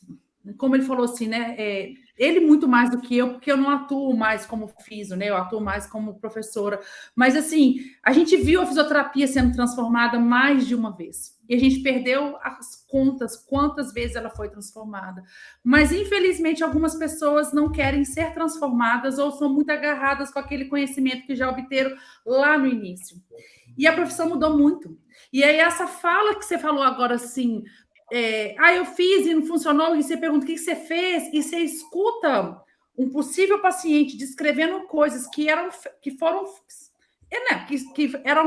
como ele falou assim, né? Ele muito mais do que eu, porque eu não atuo mais como fisio, né? Eu atuo mais como professora. Mas, assim, a gente viu a fisioterapia sendo transformada mais de uma vez. E a gente perdeu as contas, quantas vezes ela foi transformada. Mas, infelizmente, algumas pessoas não querem ser transformadas ou são muito agarradas com aquele conhecimento que já obteram lá no início. E a profissão mudou muito. E aí, essa fala que você falou agora, assim... eu fiz e não funcionou, e você pergunta o que você fez, e você escuta um possível paciente descrevendo coisas que eram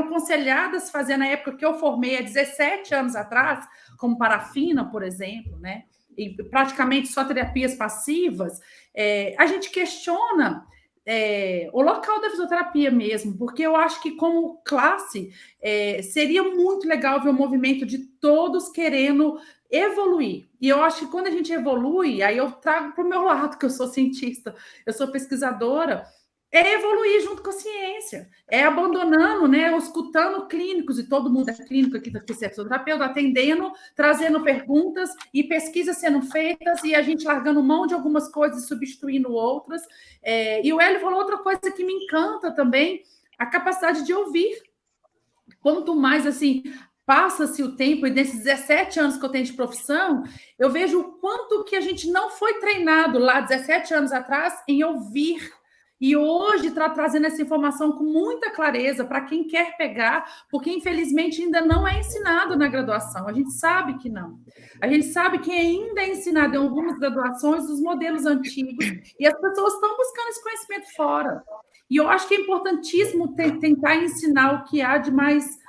aconselhadas fazer na época que eu formei há 17 anos atrás, como parafina, por exemplo, né? E praticamente só terapias passivas, a gente questiona o local da fisioterapia mesmo, porque eu acho que como classe seria muito legal ver o movimento de todos querendo evoluir. E eu acho que quando a gente evolui, aí eu trago para o meu lado, que eu sou cientista, eu sou pesquisadora, evoluir junto com a ciência, abandonando, né, escutando clínicos, e todo mundo é clínico aqui, que é fisioterapeuta, atendendo, trazendo perguntas e pesquisas sendo feitas, e a gente largando mão de algumas coisas e substituindo outras. E o Hélio falou outra coisa que me encanta também, a capacidade de ouvir. Quanto mais, assim, passa-se o tempo, e nesses 17 anos que eu tenho de profissão, eu vejo o quanto que a gente não foi treinado lá 17 anos atrás em ouvir. E hoje está trazendo essa informação com muita clareza para quem quer pegar, porque infelizmente ainda não é ensinado na graduação. A gente sabe que não. A gente sabe que ainda é ensinado em algumas graduações os modelos antigos, e as pessoas estão buscando esse conhecimento fora. E eu acho que é importantíssimo tentar ensinar o que há de mais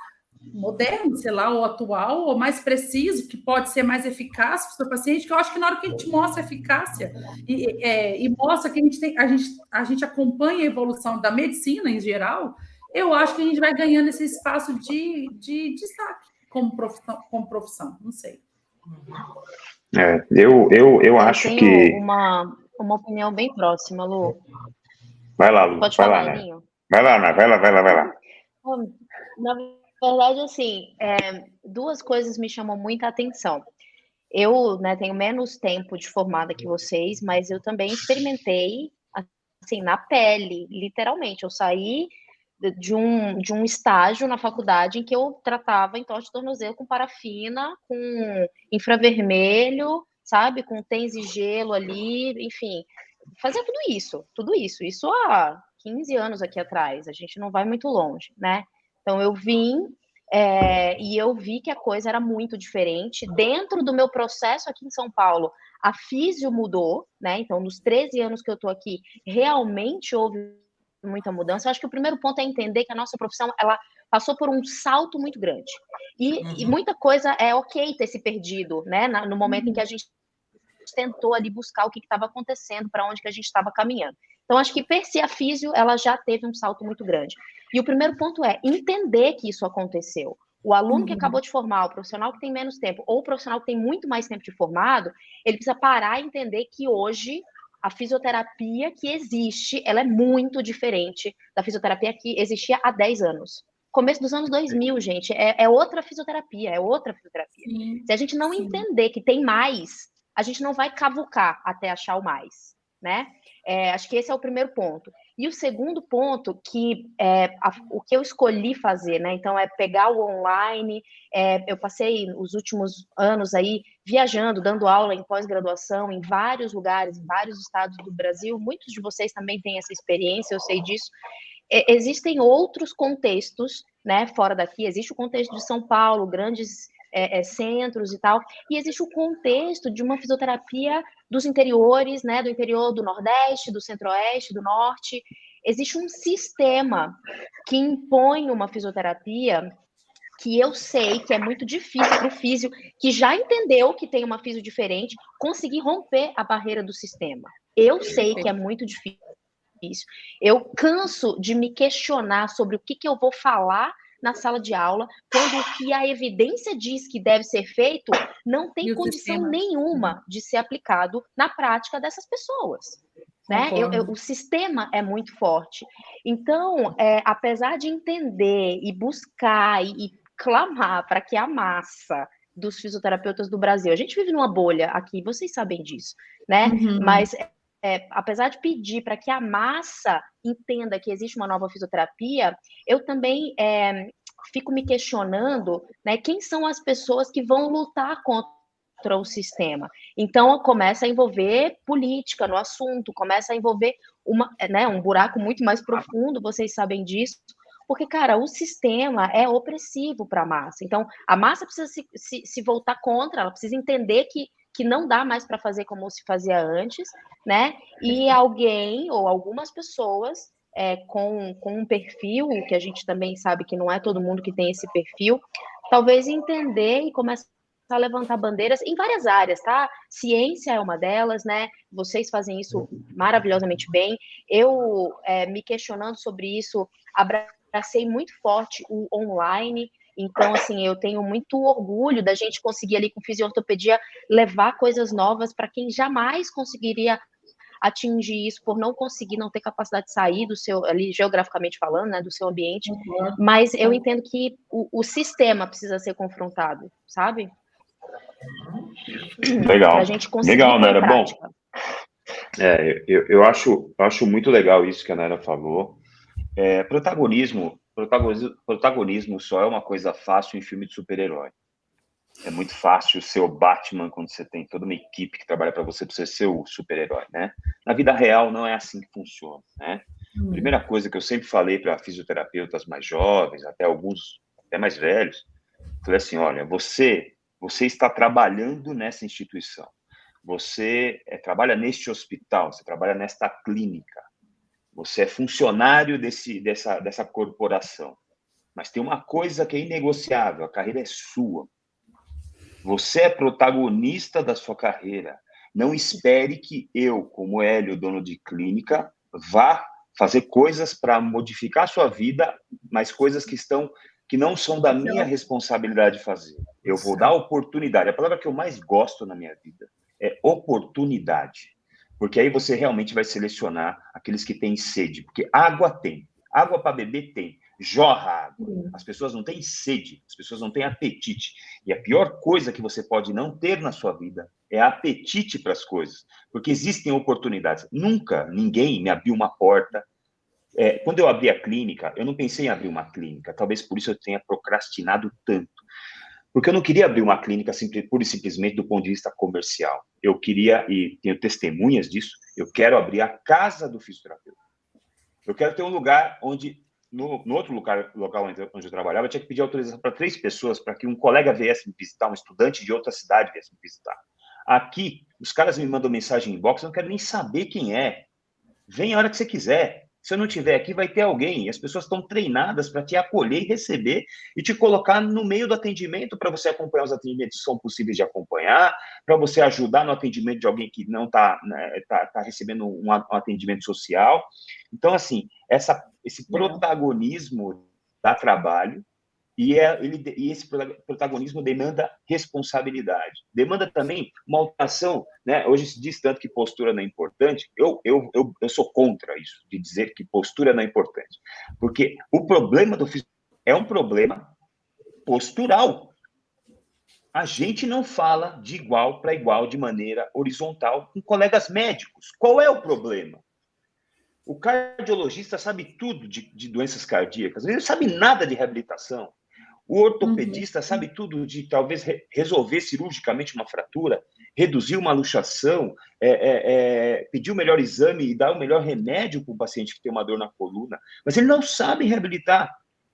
moderno, sei lá, ou atual, ou mais preciso, que pode ser mais eficaz para o seu paciente, que eu acho que na hora que a gente mostra a eficácia e mostra que a gente acompanha a evolução da medicina em geral, eu acho que a gente vai ganhando esse espaço de destaque como profissão, não sei. Eu acho tenho que... uma opinião bem próxima, Lu. Vai lá, Lu. Pode Vai falar, lá, né? Elinho? Vai lá. Na verdade, assim, duas coisas me chamam muita atenção. Eu, né, tenho menos tempo de formada que vocês, mas eu também experimentei, assim, na pele, literalmente. Eu saí de um estágio na faculdade em que eu tratava entorse de tornozelo com parafina, com infravermelho, sabe? Com tens e gelo ali, enfim. Fazia tudo isso. Isso há 15 anos aqui atrás. A gente não vai muito longe, né? Então, eu vim e eu vi que a coisa era muito diferente. Dentro do meu processo aqui em São Paulo, a físio mudou, né? Então, nos 13 anos que eu estou aqui, realmente houve muita mudança. Eu acho que o primeiro ponto é entender que a nossa profissão, ela passou por um salto muito grande. E muita coisa é ok ter se perdido, né? No momento em que a gente tentou ali buscar o que estava acontecendo, para onde que a gente estava caminhando. Então, acho que per se a físio, ela já teve um salto muito grande. E o primeiro ponto é entender que isso aconteceu. O aluno que acabou de formar, o profissional que tem menos tempo, ou o profissional que tem muito mais tempo de formado, ele precisa parar e entender que hoje a fisioterapia que existe, ela é muito diferente da fisioterapia que existia há 10 anos. Começo dos anos 2000, gente, é outra fisioterapia, Sim, Se a gente não entender que tem mais, a gente não vai cavucar até achar o mais, né? Acho que esse é o primeiro ponto. E o segundo ponto, o que eu escolhi fazer, né? Então, é pegar o online. Eu passei os últimos anos aí viajando, dando aula em pós-graduação em vários lugares, em vários estados do Brasil. Muitos de vocês também têm essa experiência, eu sei disso. Existem outros contextos, né? Fora daqui, existe o contexto de São Paulo, grandes centros e tal, e existe o contexto de uma fisioterapia dos interiores, né, do interior do Nordeste, do Centro-Oeste, do Norte. Existe um sistema que impõe uma fisioterapia que eu sei que é muito difícil para o físio, que já entendeu que tem uma físio diferente, conseguir romper a barreira do sistema. Eu sei que é muito difícil. Eu canso de me questionar sobre o que eu vou falar na sala de aula, quando o que a evidência diz que deve ser feito não tem condição nenhuma de ser aplicado na prática dessas pessoas. Né? O sistema é muito forte. Então, apesar de entender e buscar e clamar para que a massa dos fisioterapeutas do Brasil, a gente vive numa bolha aqui, vocês sabem disso, né? Mas apesar de pedir para que a massa entenda que existe uma nova fisioterapia, eu também fico me questionando, né, quem são as pessoas que vão lutar contra o sistema. Então, começa a envolver política no assunto, começa a envolver um buraco muito mais profundo, vocês sabem disso, porque, cara, o sistema é opressivo para a massa. Então, a massa precisa se voltar contra, ela precisa entender que não dá mais para fazer como se fazia antes, né? E alguém ou algumas pessoas com um perfil, que a gente também sabe que não é todo mundo que tem esse perfil, talvez entender e começar a levantar bandeiras em várias áreas, tá? Ciência é uma delas, né? Vocês fazem isso maravilhosamente bem. Eu, me questionando sobre isso, abracei muito forte o online. Então, assim, eu tenho muito orgulho da gente conseguir ali com fisiortopedia levar coisas novas para quem jamais conseguiria atingir isso por não conseguir, não ter capacidade de sair do seu, ali geograficamente falando, né, do seu ambiente. Mas eu entendo que o sistema precisa ser confrontado, sabe? Legal. Para a gente conseguir legal, Naira. Bom, eu acho muito legal isso que a Naira falou. Protagonismo só é uma coisa fácil em filme de super-herói. É muito fácil ser o Batman quando você tem toda uma equipe que trabalha para você ser o super-herói, né? Na vida real não é assim que funciona, né? Primeira coisa que eu sempre falei para fisioterapeutas mais jovens, até alguns até mais velhos, falei assim, olha, você está trabalhando nessa instituição, você trabalha neste hospital, você trabalha nesta clínica, você é funcionário dessa corporação. Mas tem uma coisa que é inegociável, a carreira é sua. Você é protagonista da sua carreira. Não espere que eu, como Hélio, dono de clínica, vá fazer coisas para modificar a sua vida, mas coisas que não são da minha responsabilidade fazer. Eu vou dar oportunidade. A palavra que eu mais gosto na minha vida é oportunidade. Porque aí você realmente vai selecionar aqueles que têm sede. Porque água tem. Água para beber tem. Jorra água. As pessoas não têm sede. As pessoas não têm apetite. E a pior coisa que você pode não ter na sua vida é apetite para as coisas. Porque existem oportunidades. Nunca ninguém me abriu uma porta. Quando eu abri a clínica, eu não pensei em abrir uma clínica. Talvez por isso eu tenha procrastinado tanto. Porque eu não queria abrir uma clínica pura e simplesmente do ponto de vista comercial. Eu queria, e tenho testemunhas disso, eu quero abrir a casa do fisioterapeuta. Eu quero ter um lugar onde, no outro local onde eu trabalhava, eu tinha que pedir autorização para 3 pessoas, para que um colega viesse me visitar, um estudante de outra cidade viesse me visitar. Aqui, os caras me mandam mensagem em inbox, eu não quero nem saber quem é. Vem a hora que você quiser. Se eu não estiver aqui, vai ter alguém. E as pessoas estão treinadas para te acolher e receber e te colocar no meio do atendimento para você acompanhar os atendimentos que são possíveis de acompanhar, para você ajudar no atendimento de alguém que não está tá recebendo um atendimento social. Então, assim, esse protagonismo dá trabalho e esse protagonismo demanda responsabilidade. Demanda também uma alteração, né? Hoje se diz tanto que postura não é importante. Eu sou contra isso, de dizer que postura não é importante. Porque o problema do fisioterapeuta é um problema postural. A gente não fala de igual para igual, de maneira horizontal, com colegas médicos. Qual é o problema? O cardiologista sabe tudo de doenças cardíacas, ele não sabe nada de reabilitação. O ortopedista sabe tudo de talvez resolver cirurgicamente uma fratura, reduzir uma luxação, pedir o melhor exame e dar o melhor remédio para o paciente que tem uma dor na coluna, mas ele não sabe reabilitar.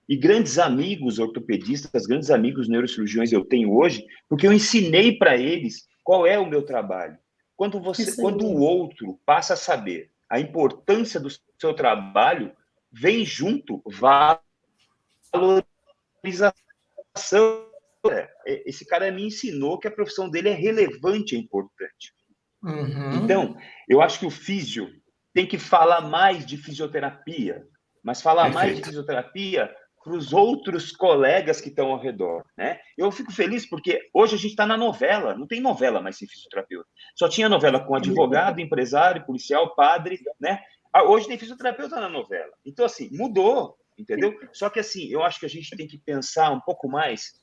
E grandes amigos ortopedistas, grandes amigos neurocirurgiões eu tenho hoje, porque eu ensinei para eles qual é o meu trabalho. Quando o outro passa a saber a importância do seu trabalho, vem junto valorização. Esse cara me ensinou que a profissão dele é relevante, é importante. Então, eu acho que o físio tem que falar mais de fisioterapia, mas falar mais de fisioterapia para os outros colegas que estão ao redor, né? Eu fico feliz porque hoje a gente está na novela, não tem novela mais sem fisioterapeuta. Só tinha novela com advogado, empresário, policial, padre, né? Hoje tem fisioterapeuta na novela. Então, assim, mudou. Entendeu? Só que, assim, eu acho que a gente tem que pensar um pouco mais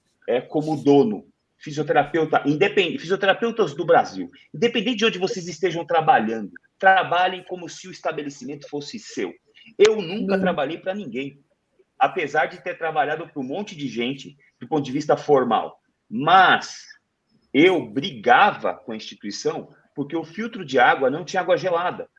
como dono, fisioterapeutas do Brasil, independente de onde vocês estejam trabalhando, trabalhem como se o estabelecimento fosse seu. Eu nunca trabalhei para ninguém, apesar de ter trabalhado para um monte de gente do ponto de vista formal. Mas eu brigava com a instituição porque o filtro de água não tinha água gelada.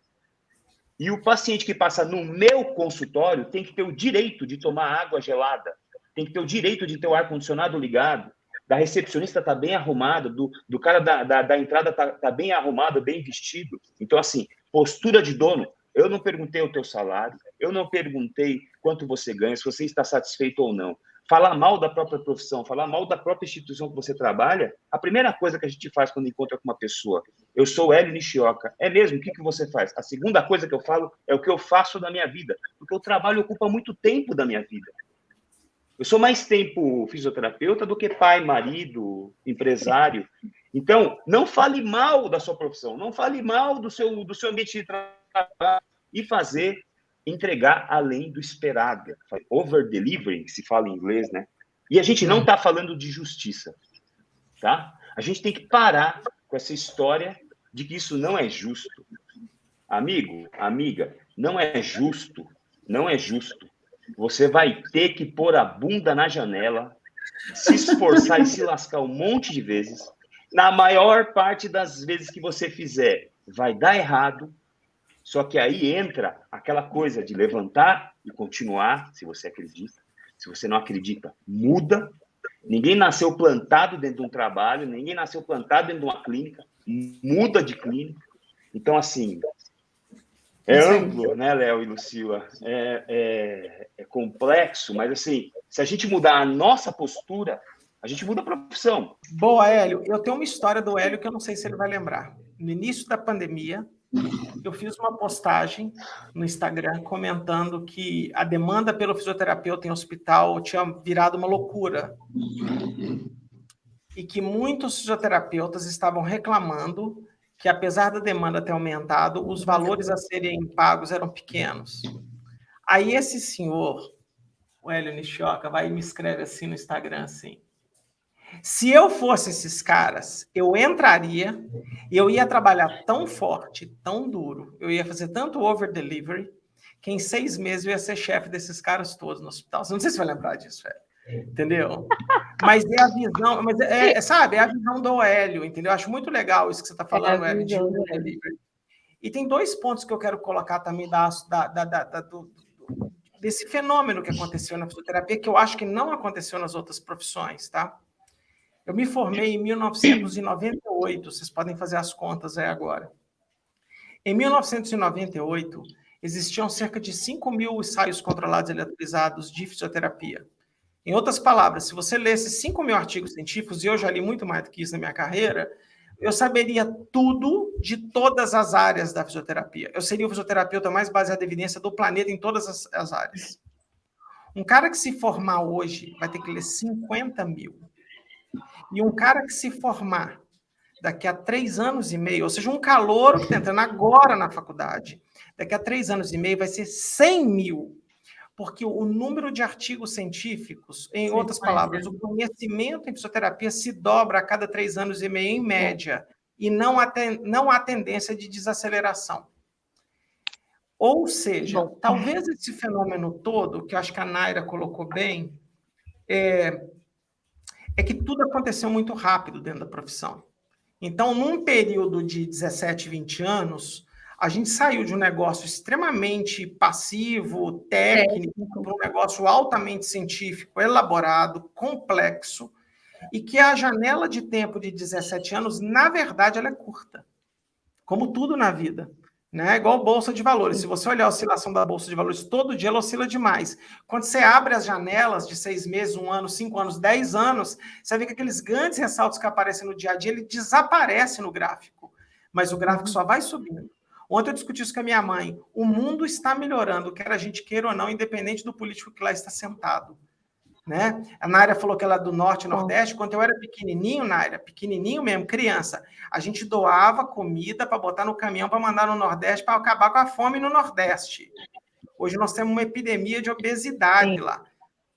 E o paciente que passa no meu consultório tem que ter o direito de tomar água gelada, tem que ter o direito de ter o ar-condicionado ligado, da recepcionista estar bem arrumado, do cara da entrada tá bem arrumado, bem vestido. Então, assim, postura de dono. Eu não perguntei o teu salário, eu não perguntei quanto você ganha, se você está satisfeito ou não. Falar mal da própria profissão, falar mal da própria instituição que você trabalha, a primeira coisa que a gente faz quando encontra com uma pessoa, eu sou Hélio Nishioka, é mesmo? O que você faz? A segunda coisa que eu falo é o que eu faço da minha vida, porque o trabalho ocupa muito tempo da minha vida. Eu sou mais tempo fisioterapeuta do que pai, marido, empresário. Então, não fale mal da sua profissão, não fale mal do seu ambiente de trabalho e entregar além do esperado. Over-delivering, se fala em inglês, né? E a gente não está falando de justiça, tá? A gente tem que parar com essa história de que isso não é justo. Amigo, amiga, não é justo, não é justo. Você vai ter que pôr a bunda na janela, se esforçar e se lascar um monte de vezes. Na maior parte das vezes que você fizer, vai dar errado. Só que aí entra aquela coisa de levantar e continuar, se você acredita. Se você não acredita, muda. Ninguém nasceu plantado dentro de um trabalho, ninguém nasceu plantado dentro de uma clínica, muda de clínica. Então, assim, É Isso aí. amplo, né, Léo e Lucila? É complexo, mas assim, se a gente mudar a nossa postura, a gente muda a profissão. Boa, Hélio. Eu tenho uma história do Hélio que eu não sei se ele vai lembrar. No início da pandemia, eu fiz uma postagem no Instagram comentando que a demanda pelo fisioterapeuta em hospital tinha virado uma loucura. E que muitos fisioterapeutas estavam reclamando que, apesar da demanda ter aumentado, os valores a serem pagos eram pequenos. Aí esse senhor, o Hélio Nishioka, vai e me escreve assim no Instagram, assim: se eu fosse esses caras, eu entraria e eu ia trabalhar tão forte, tão duro, eu ia fazer tanto over-delivery, que em 6 meses eu ia ser chefe desses caras todos no hospital. Não sei se você vai lembrar disso, velho. Entendeu? Mas é a visão, sabe, é a visão do Hélio, entendeu? Eu acho muito legal isso que você está falando, Hélio, de over-delivery. E tem 2 pontos que eu quero colocar também desse fenômeno que aconteceu na fisioterapia, que eu acho que não aconteceu nas outras profissões, tá? Eu me formei em 1998, vocês podem fazer as contas aí agora. Em 1998, existiam cerca de 5.000 ensaios controlados e aleatorizados de fisioterapia. Em outras palavras, se você lesse 5.000 artigos científicos, e eu já li muito mais do que isso na minha carreira, eu saberia tudo de todas as áreas da fisioterapia. Eu seria o fisioterapeuta mais baseado em evidência do planeta em todas as áreas. Um cara que se formar hoje vai ter que ler 50.000. E um cara que se formar daqui a 3 anos e meio, ou seja, um calouro que está entrando agora na faculdade, daqui a 3 anos e meio vai ser 100.000. Porque o número de artigos científicos, em outras palavras, o conhecimento em fisioterapia se dobra a cada 3 anos e meio, em média, e não há tendência de desaceleração. Ou seja, talvez esse fenômeno todo, que eu acho que a Naira colocou bem, é que tudo aconteceu muito rápido dentro da profissão. Então, num período de 17, 20 anos, a gente saiu de um negócio extremamente passivo, técnico, para um negócio altamente científico, elaborado, complexo, e que a janela de tempo de 17 anos, na verdade, ela é curta. Como tudo na vida. Né? Igual bolsa de valores. Se você olhar a oscilação da bolsa de valores, todo dia ela oscila demais. Quando você abre as janelas de 6 meses, 1 ano, 5 anos, 10 anos, você vê que aqueles grandes ressaltos que aparecem no dia a dia, ele desaparece no gráfico. Mas o gráfico só vai subindo. Ontem eu discuti isso com a minha mãe. O mundo está melhorando, quer a gente queira ou não, independente do político que lá está sentado. Né? A Naira falou que ela é do Norte e Nordeste. Quando eu era pequenininho, Naira, pequenininho mesmo, criança, a gente doava comida para botar no caminhão para mandar no Nordeste para acabar com a fome no Nordeste. Hoje nós temos uma epidemia de obesidade lá.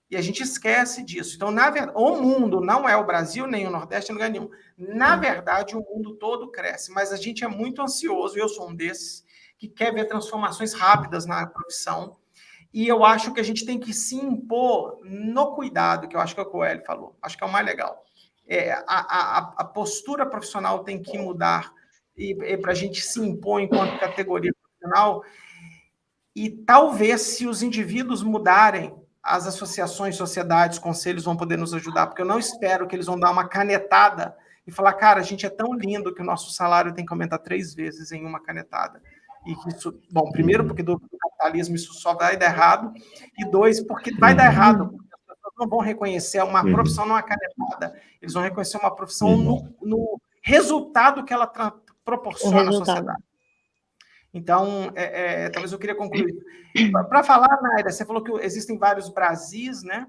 E a gente esquece disso. Então, na verdade, o mundo não é o Brasil, nem o Nordeste, nem lugar nenhum. Na verdade, o mundo todo cresce, mas a gente é muito ansioso, eu sou um desses, que quer ver transformações rápidas na profissão. E eu acho que a gente tem que se impor no cuidado, que eu acho que é o que o Hélio falou. Acho que é o mais legal. A postura profissional tem que mudar para a gente se impor enquanto categoria profissional. E talvez, se os indivíduos mudarem, as associações, sociedades, conselhos vão poder nos ajudar, porque eu não espero que eles vão dar uma canetada e falar, cara, a gente é tão lindo que o nosso salário tem que aumentar 3 vezes em uma canetada. E que isso, bom, primeiro, porque do capitalismo isso só vai dar errado, e 2, porque vai dar errado, porque as pessoas não vão reconhecer uma profissão numa canetada, eles vão reconhecer uma profissão no resultado que ela proporciona à sociedade. Então, talvez eu queria concluir. Para falar, Naira, você falou que existem vários Brasis, né?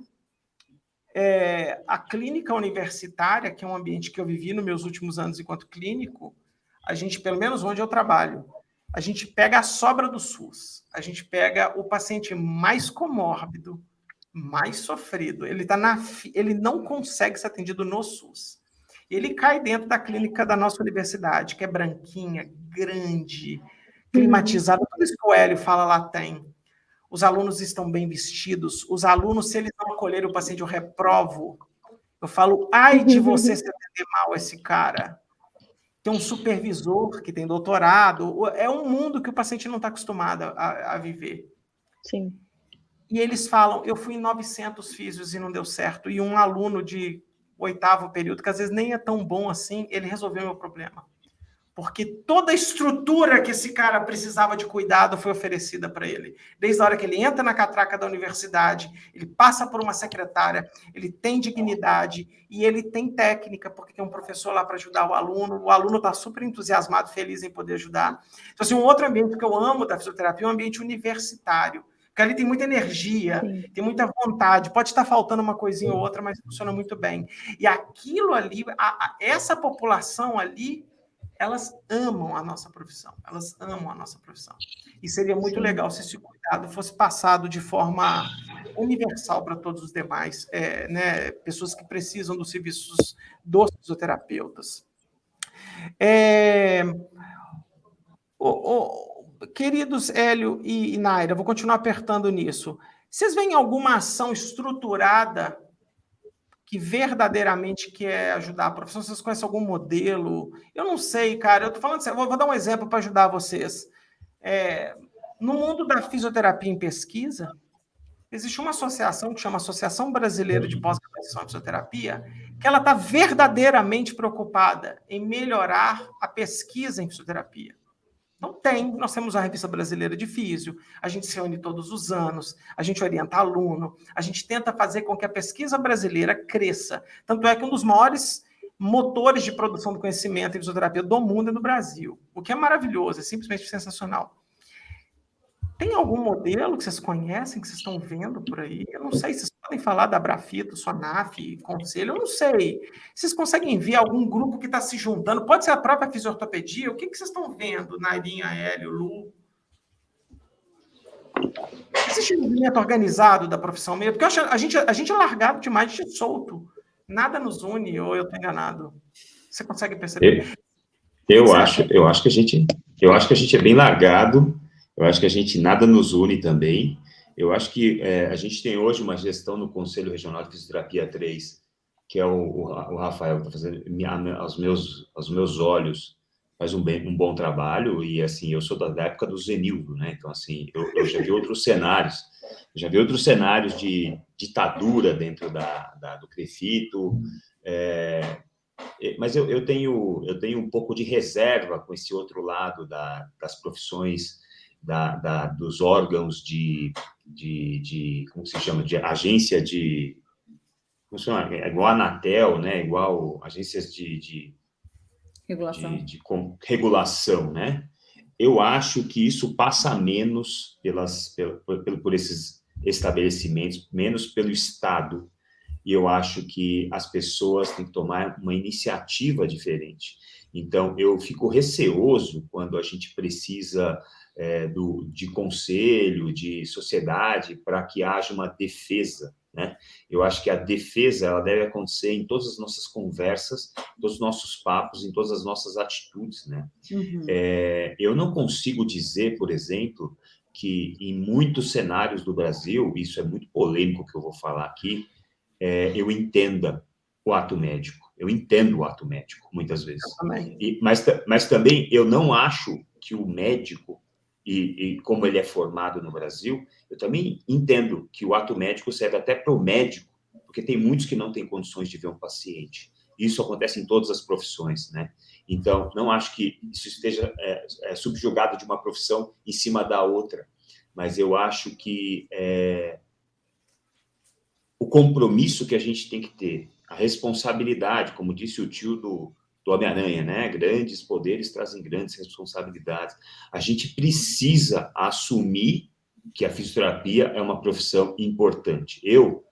A clínica universitária, que é um ambiente que eu vivi nos meus últimos anos enquanto clínico, a gente, pelo menos onde eu trabalho, a gente pega a sobra do SUS, a gente pega o paciente mais comórbido, mais sofrido, ele não consegue ser atendido no SUS. Ele cai dentro da clínica da nossa universidade, que é branquinha, grande, climatizada, tudo isso que o Hélio fala lá tem. Os alunos estão bem vestidos, os alunos, se eles não acolherem o paciente, eu reprovo. Eu falo, ai de você se atender mal esse cara. Tem um supervisor que tem doutorado, é um mundo que o paciente não está acostumado a viver. Sim. E eles falam, eu fui em 900 físios e não deu certo, e um aluno de 8º período, que às vezes nem é tão bom assim, ele resolveu o meu problema. porque toda a estrutura que esse cara precisava de cuidado foi oferecida para ele. Desde a hora que ele entra na catraca da universidade, ele passa por uma secretária, ele tem dignidade e ele tem técnica, porque tem um professor lá para ajudar o aluno está super entusiasmado, feliz em poder ajudar. Então, assim, um outro ambiente que eu amo da fisioterapia é um ambiente universitário, porque ali tem muita energia, tem muita vontade, pode estar faltando uma coisinha ou outra, mas funciona muito bem. E aquilo ali, essa população ali, elas amam a nossa profissão, E seria muito legal se esse cuidado fosse passado de forma universal para todos os demais, né, pessoas que precisam dos serviços dos fisioterapeutas. Queridos Hélio e Naira, vou continuar apertando nisso. Vocês veem alguma ação estruturada que verdadeiramente quer ajudar a profissão? Vocês conhecem algum modelo? Eu não sei, cara. Eu estou falando assim, vou dar um exemplo para ajudar vocês. No mundo da fisioterapia em pesquisa, existe uma associação que chama Associação Brasileira de Pós-Graduação em Fisioterapia, que ela está verdadeiramente preocupada em melhorar a pesquisa em fisioterapia. Não nós temos a Revista Brasileira de Físio, a gente se reúne todos os anos, a gente orienta aluno, a gente tenta fazer com que a pesquisa brasileira cresça. Tanto é que um dos maiores motores de produção do conhecimento em fisioterapia do mundo é no Brasil, o que é maravilhoso, é simplesmente sensacional. Tem algum modelo que vocês conhecem, que vocês estão vendo por aí? Eu não sei, vocês podem falar da Abrafito, Sonaf, Conselho, eu não sei. Vocês conseguem ver algum grupo que está se juntando? Pode ser a própria fisiortopedia? O que vocês estão vendo, Nairinha, Hélio, Lu? Existe um movimento organizado da profissão mesmo? Porque eu acho, a gente é largado demais, a gente é solto. Nada nos une, ou eu estou enganado? Você consegue perceber? Eu acho que a gente é bem largado. Eu acho que a gente nada nos une também. Eu acho que a gente tem hoje uma gestão no Conselho Regional de Fisioterapia 3, que é o Rafael, que está fazendo, aos meus olhos, faz um bom trabalho, e assim, eu sou da época do Zenildo, né? Então, assim, eu já vi outros cenários, de ditadura dentro do CREFITO, mas eu tenho um pouco de reserva com esse outro lado das profissões, dos órgãos de como se chama, de agência de, como se chama, igual a Anatel, né, igual agências de regulação, né? Eu acho que isso passa menos por esses estabelecimentos, menos pelo Estado, e eu acho que as pessoas têm que tomar uma iniciativa diferente. Então, eu fico receoso quando a gente precisa de conselho, de sociedade, para que haja uma defesa, né? Eu acho que a defesa ela deve acontecer em todas as nossas conversas, em todos os nossos papos, em todas as nossas atitudes, né? Uhum. Eu não consigo dizer, por exemplo, que em muitos cenários do Brasil, isso é muito polêmico que eu vou falar aqui, eu entenda o ato médico. Eu entendo o ato médico, muitas vezes. Mas também eu não acho que o médico, e como ele é formado no Brasil, eu também entendo que o ato médico serve até para o médico, porque tem muitos que não têm condições de ver um paciente. Isso acontece em todas as profissões, né? Então, não acho que isso esteja subjugado de uma profissão em cima da outra, mas eu acho que o compromisso que a gente tem que ter, a responsabilidade, como disse o tio do Homem-Aranha, né? Grandes poderes trazem grandes responsabilidades. A gente precisa assumir que a fisioterapia é uma profissão importante. Eu,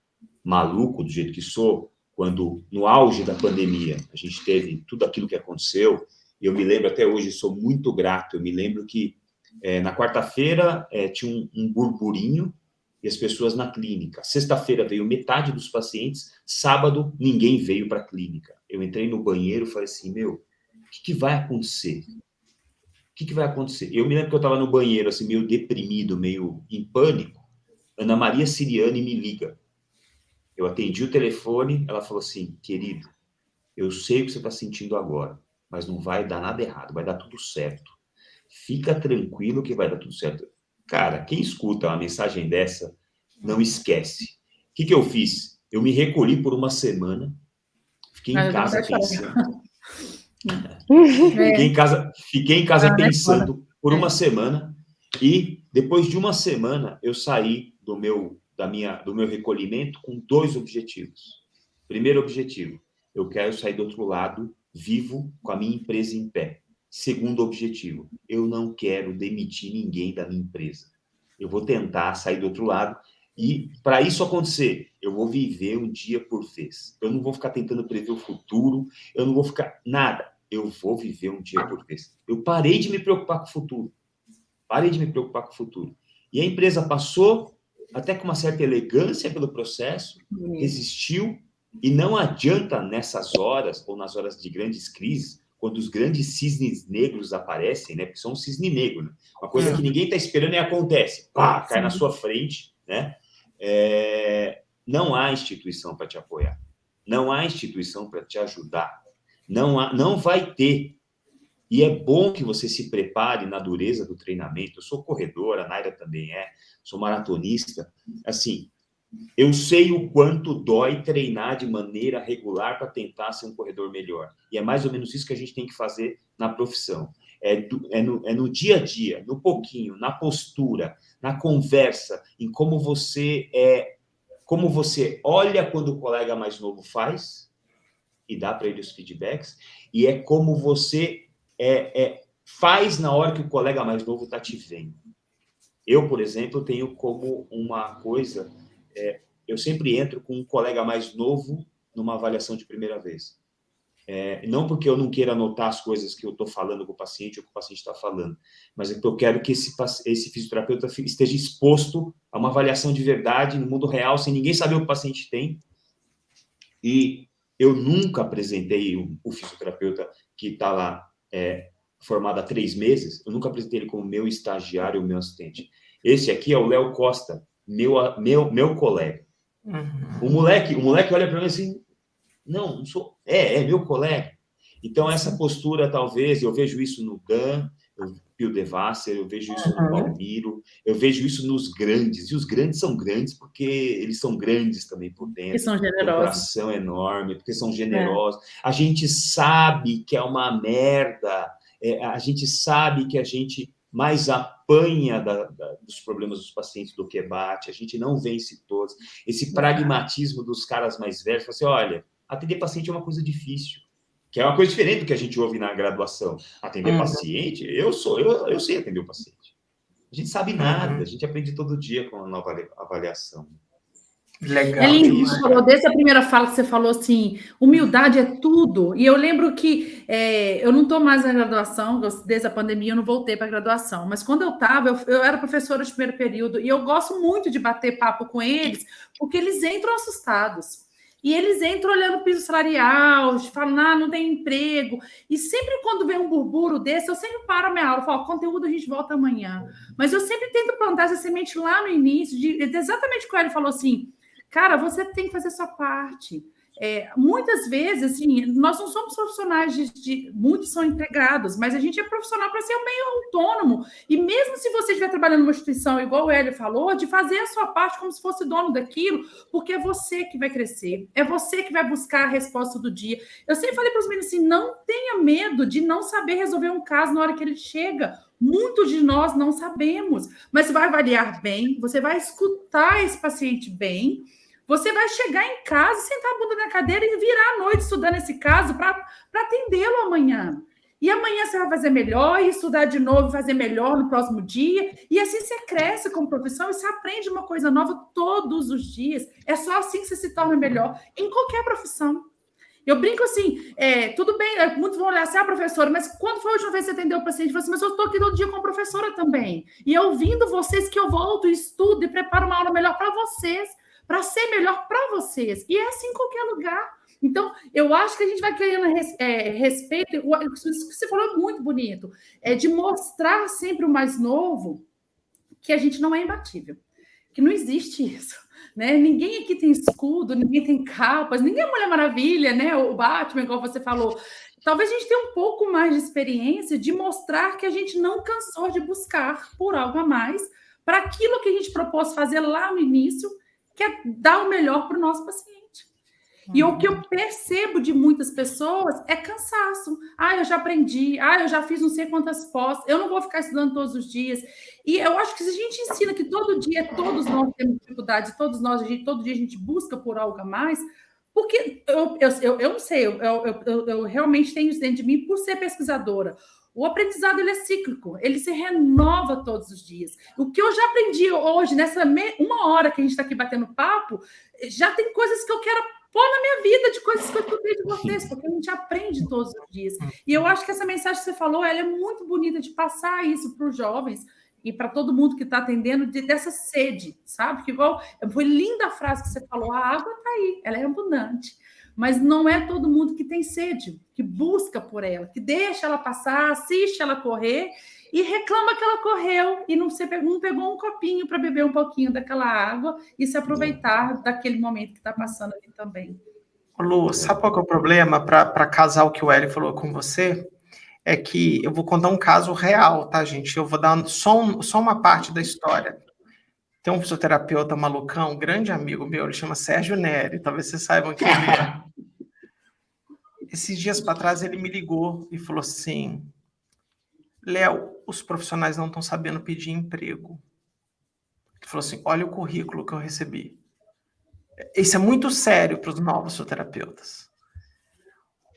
maluco do jeito que sou, quando no auge da pandemia a gente teve tudo aquilo que aconteceu, eu me lembro até hoje, sou muito grato, eu me lembro que na quarta-feira tinha um burburinho e as pessoas na clínica. Sexta-feira veio metade dos pacientes, sábado ninguém veio para a clínica. Eu entrei no banheiro e falei assim, o que vai acontecer? O que vai acontecer? Eu me lembro que eu estava no banheiro, assim, meio deprimido, meio em pânico. Ana Maria Siriane me liga. Eu atendi o telefone, ela falou assim, querido, eu sei o que você está sentindo agora, mas não vai dar nada errado, vai dar tudo certo. Fica tranquilo que vai dar tudo certo. Cara, quem escuta uma mensagem dessa, não esquece. O que eu fiz? Eu me recolhi por uma semana, fiquei em casa pensando. Fiquei em casa pensando por uma semana, e depois de uma semana eu saí do meu recolhimento com 2 objetivos. Primeiro objetivo, eu quero sair do outro lado vivo, com a minha empresa em pé. Segundo objetivo, eu não quero demitir ninguém da minha empresa. Eu vou tentar sair do outro lado, e para isso acontecer, eu vou viver um dia por vez. Eu não vou ficar tentando prever o futuro, eu não vou ficar nada. Eu vou viver um dia por vez. Eu parei de me preocupar com o futuro. E a empresa passou, até com uma certa elegância pelo processo, resistiu, e não adianta nessas horas, ou nas horas de grandes crises, quando os grandes cisnes negros aparecem, né? Porque são um cisne negro, né? Uma coisa que ninguém está esperando e acontece. Pá, cai na sua frente, né? Não há instituição para te apoiar. Não há instituição para te ajudar. Não vai ter. E é bom que você se prepare na dureza do treinamento. Eu sou corredor, a Naira também sou maratonista. Assim, eu sei o quanto dói treinar de maneira regular para tentar ser um corredor melhor. E é mais ou menos isso que a gente tem que fazer na profissão. No dia a dia, no pouquinho, na postura, na conversa, em como você olha quando o colega mais novo faz e dá para ele os feedbacks, e é como você faz na hora que o colega mais novo está te vendo. Eu, por exemplo, tenho como uma coisa... eu sempre entro com um colega mais novo numa avaliação de primeira vez. Não porque eu não queira anotar as coisas que eu estou falando com o paciente ou que o paciente está falando, mas é que eu quero que esse fisioterapeuta esteja exposto a uma avaliação de verdade no mundo real, sem ninguém saber o que o paciente tem. E eu nunca apresentei o fisioterapeuta que está lá formado há 3 meses, eu nunca apresentei ele como meu estagiário ou meu assistente. Esse aqui é o Léo Costa, meu colega. O moleque olha para mim assim, não sou, meu colega. Então, essa postura, talvez, eu vejo isso no Dan, Pio Devasser, eu vejo isso no Palmiro, eu vejo isso nos grandes, e os grandes são grandes porque eles são grandes também por dentro. Porque são generosos. O coração é enorme, porque são generosos. A gente sabe que é uma merda, a gente sabe que a gente mais apanha dos problemas dos pacientes do que bate, a gente não vence todos. Esse pragmatismo dos caras mais velhos, assim, olha, atender paciente é uma coisa difícil, que é uma coisa diferente do que a gente ouve na graduação. Atender paciente, eu sei atender o paciente. A gente sabe nada, a gente aprende todo dia com a nova avaliação. Legal. É lindo que você falou, desde a primeira fala que você falou assim, humildade é tudo. E eu lembro que eu não estou mais na graduação, desde a pandemia eu não voltei para a graduação, mas quando eu estava, eu era professora de primeiro período, e eu gosto muito de bater papo com eles, porque eles entram assustados. E eles entram olhando o piso salarial, falam, não tem emprego. E sempre quando vem um burburo desse, eu sempre paro a minha aula, falo, conteúdo a gente volta amanhã. Mas eu sempre tento plantar essa semente lá no início, exatamente o que ele falou assim, cara, você tem que fazer a sua parte. Muitas vezes, assim, nós não somos profissionais muitos são empregados, mas a gente é profissional para ser meio autônomo. E mesmo se você estiver trabalhando numa instituição, igual o Hélio falou, de fazer a sua parte como se fosse dono daquilo, porque é você que vai crescer, é você que vai buscar a resposta do dia. Eu sempre falei para os meninos assim, não tenha medo de não saber resolver um caso na hora que ele chega. Muitos de nós não sabemos, mas você vai avaliar bem, você vai escutar esse paciente bem, você vai chegar em casa, sentar a bunda na cadeira e virar à noite estudando esse caso para atendê-lo amanhã. E amanhã você vai fazer melhor, e estudar de novo, fazer melhor no próximo dia. E assim você cresce como profissão e você aprende uma coisa nova todos os dias. É só assim que você se torna melhor em qualquer profissão. Eu brinco assim, tudo bem, muitos vão olhar assim, professora, mas quando foi a última vez que você atendeu o paciente? Mas eu estou aqui todo dia como professora também. E ouvindo vocês que eu volto, estudo e preparo uma aula melhor para vocês, para ser melhor para vocês. E é assim em qualquer lugar. Então, eu acho que a gente vai criando respeito. Isso que você falou é muito bonito. De mostrar sempre o mais novo que a gente não é imbatível. Que não existe isso. Né? Ninguém aqui tem escudo, ninguém tem capas, ninguém é Mulher Maravilha, né? O Batman, igual você falou. Talvez a gente tenha um pouco mais de experiência de mostrar que a gente não cansou de buscar por algo a mais para aquilo que a gente propôs fazer lá no início, que é dar o melhor para o nosso paciente. E o que eu percebo de muitas pessoas é cansaço. Eu já aprendi. Eu já fiz não sei quantas pós. Eu não vou ficar estudando todos os dias. E eu acho que se a gente ensina que todo dia todos nós temos dificuldade, todo dia a gente busca por algo a mais, porque eu não sei, eu realmente tenho isso dentro de mim por ser pesquisadora. O aprendizado ele é cíclico, ele se renova todos os dias. O que eu já aprendi hoje, nessa uma hora que a gente está aqui batendo papo, já tem coisas que eu quero pôr na minha vida, de coisas que eu estudei de vocês, porque a gente aprende todos os dias. E eu acho que essa mensagem que você falou, ela é muito bonita de passar isso para os jovens e para todo mundo que está atendendo, dessa sede, sabe? Que igual, foi linda a frase que você falou, a água está aí, ela é abundante. Mas não é todo mundo que tem sede, que busca por ela, que deixa ela passar, assiste ela correr e reclama que ela correu e não pegou um copinho para beber um pouquinho daquela água e se aproveitar daquele momento que está passando ali também. Lu, sabe qual que é o problema para casar o que o Hélio falou com você? É que eu vou contar um caso real, tá, gente? Eu vou dar só uma parte da história. Tem um fisioterapeuta malucão, um grande amigo meu, ele chama Sérgio Neri, talvez vocês saibam quem ele é. Esses dias para trás ele me ligou e falou assim: Léo, os profissionais não estão sabendo pedir emprego. Ele falou assim: olha o currículo que eu recebi. Isso é muito sério para os novos fisioterapeutas.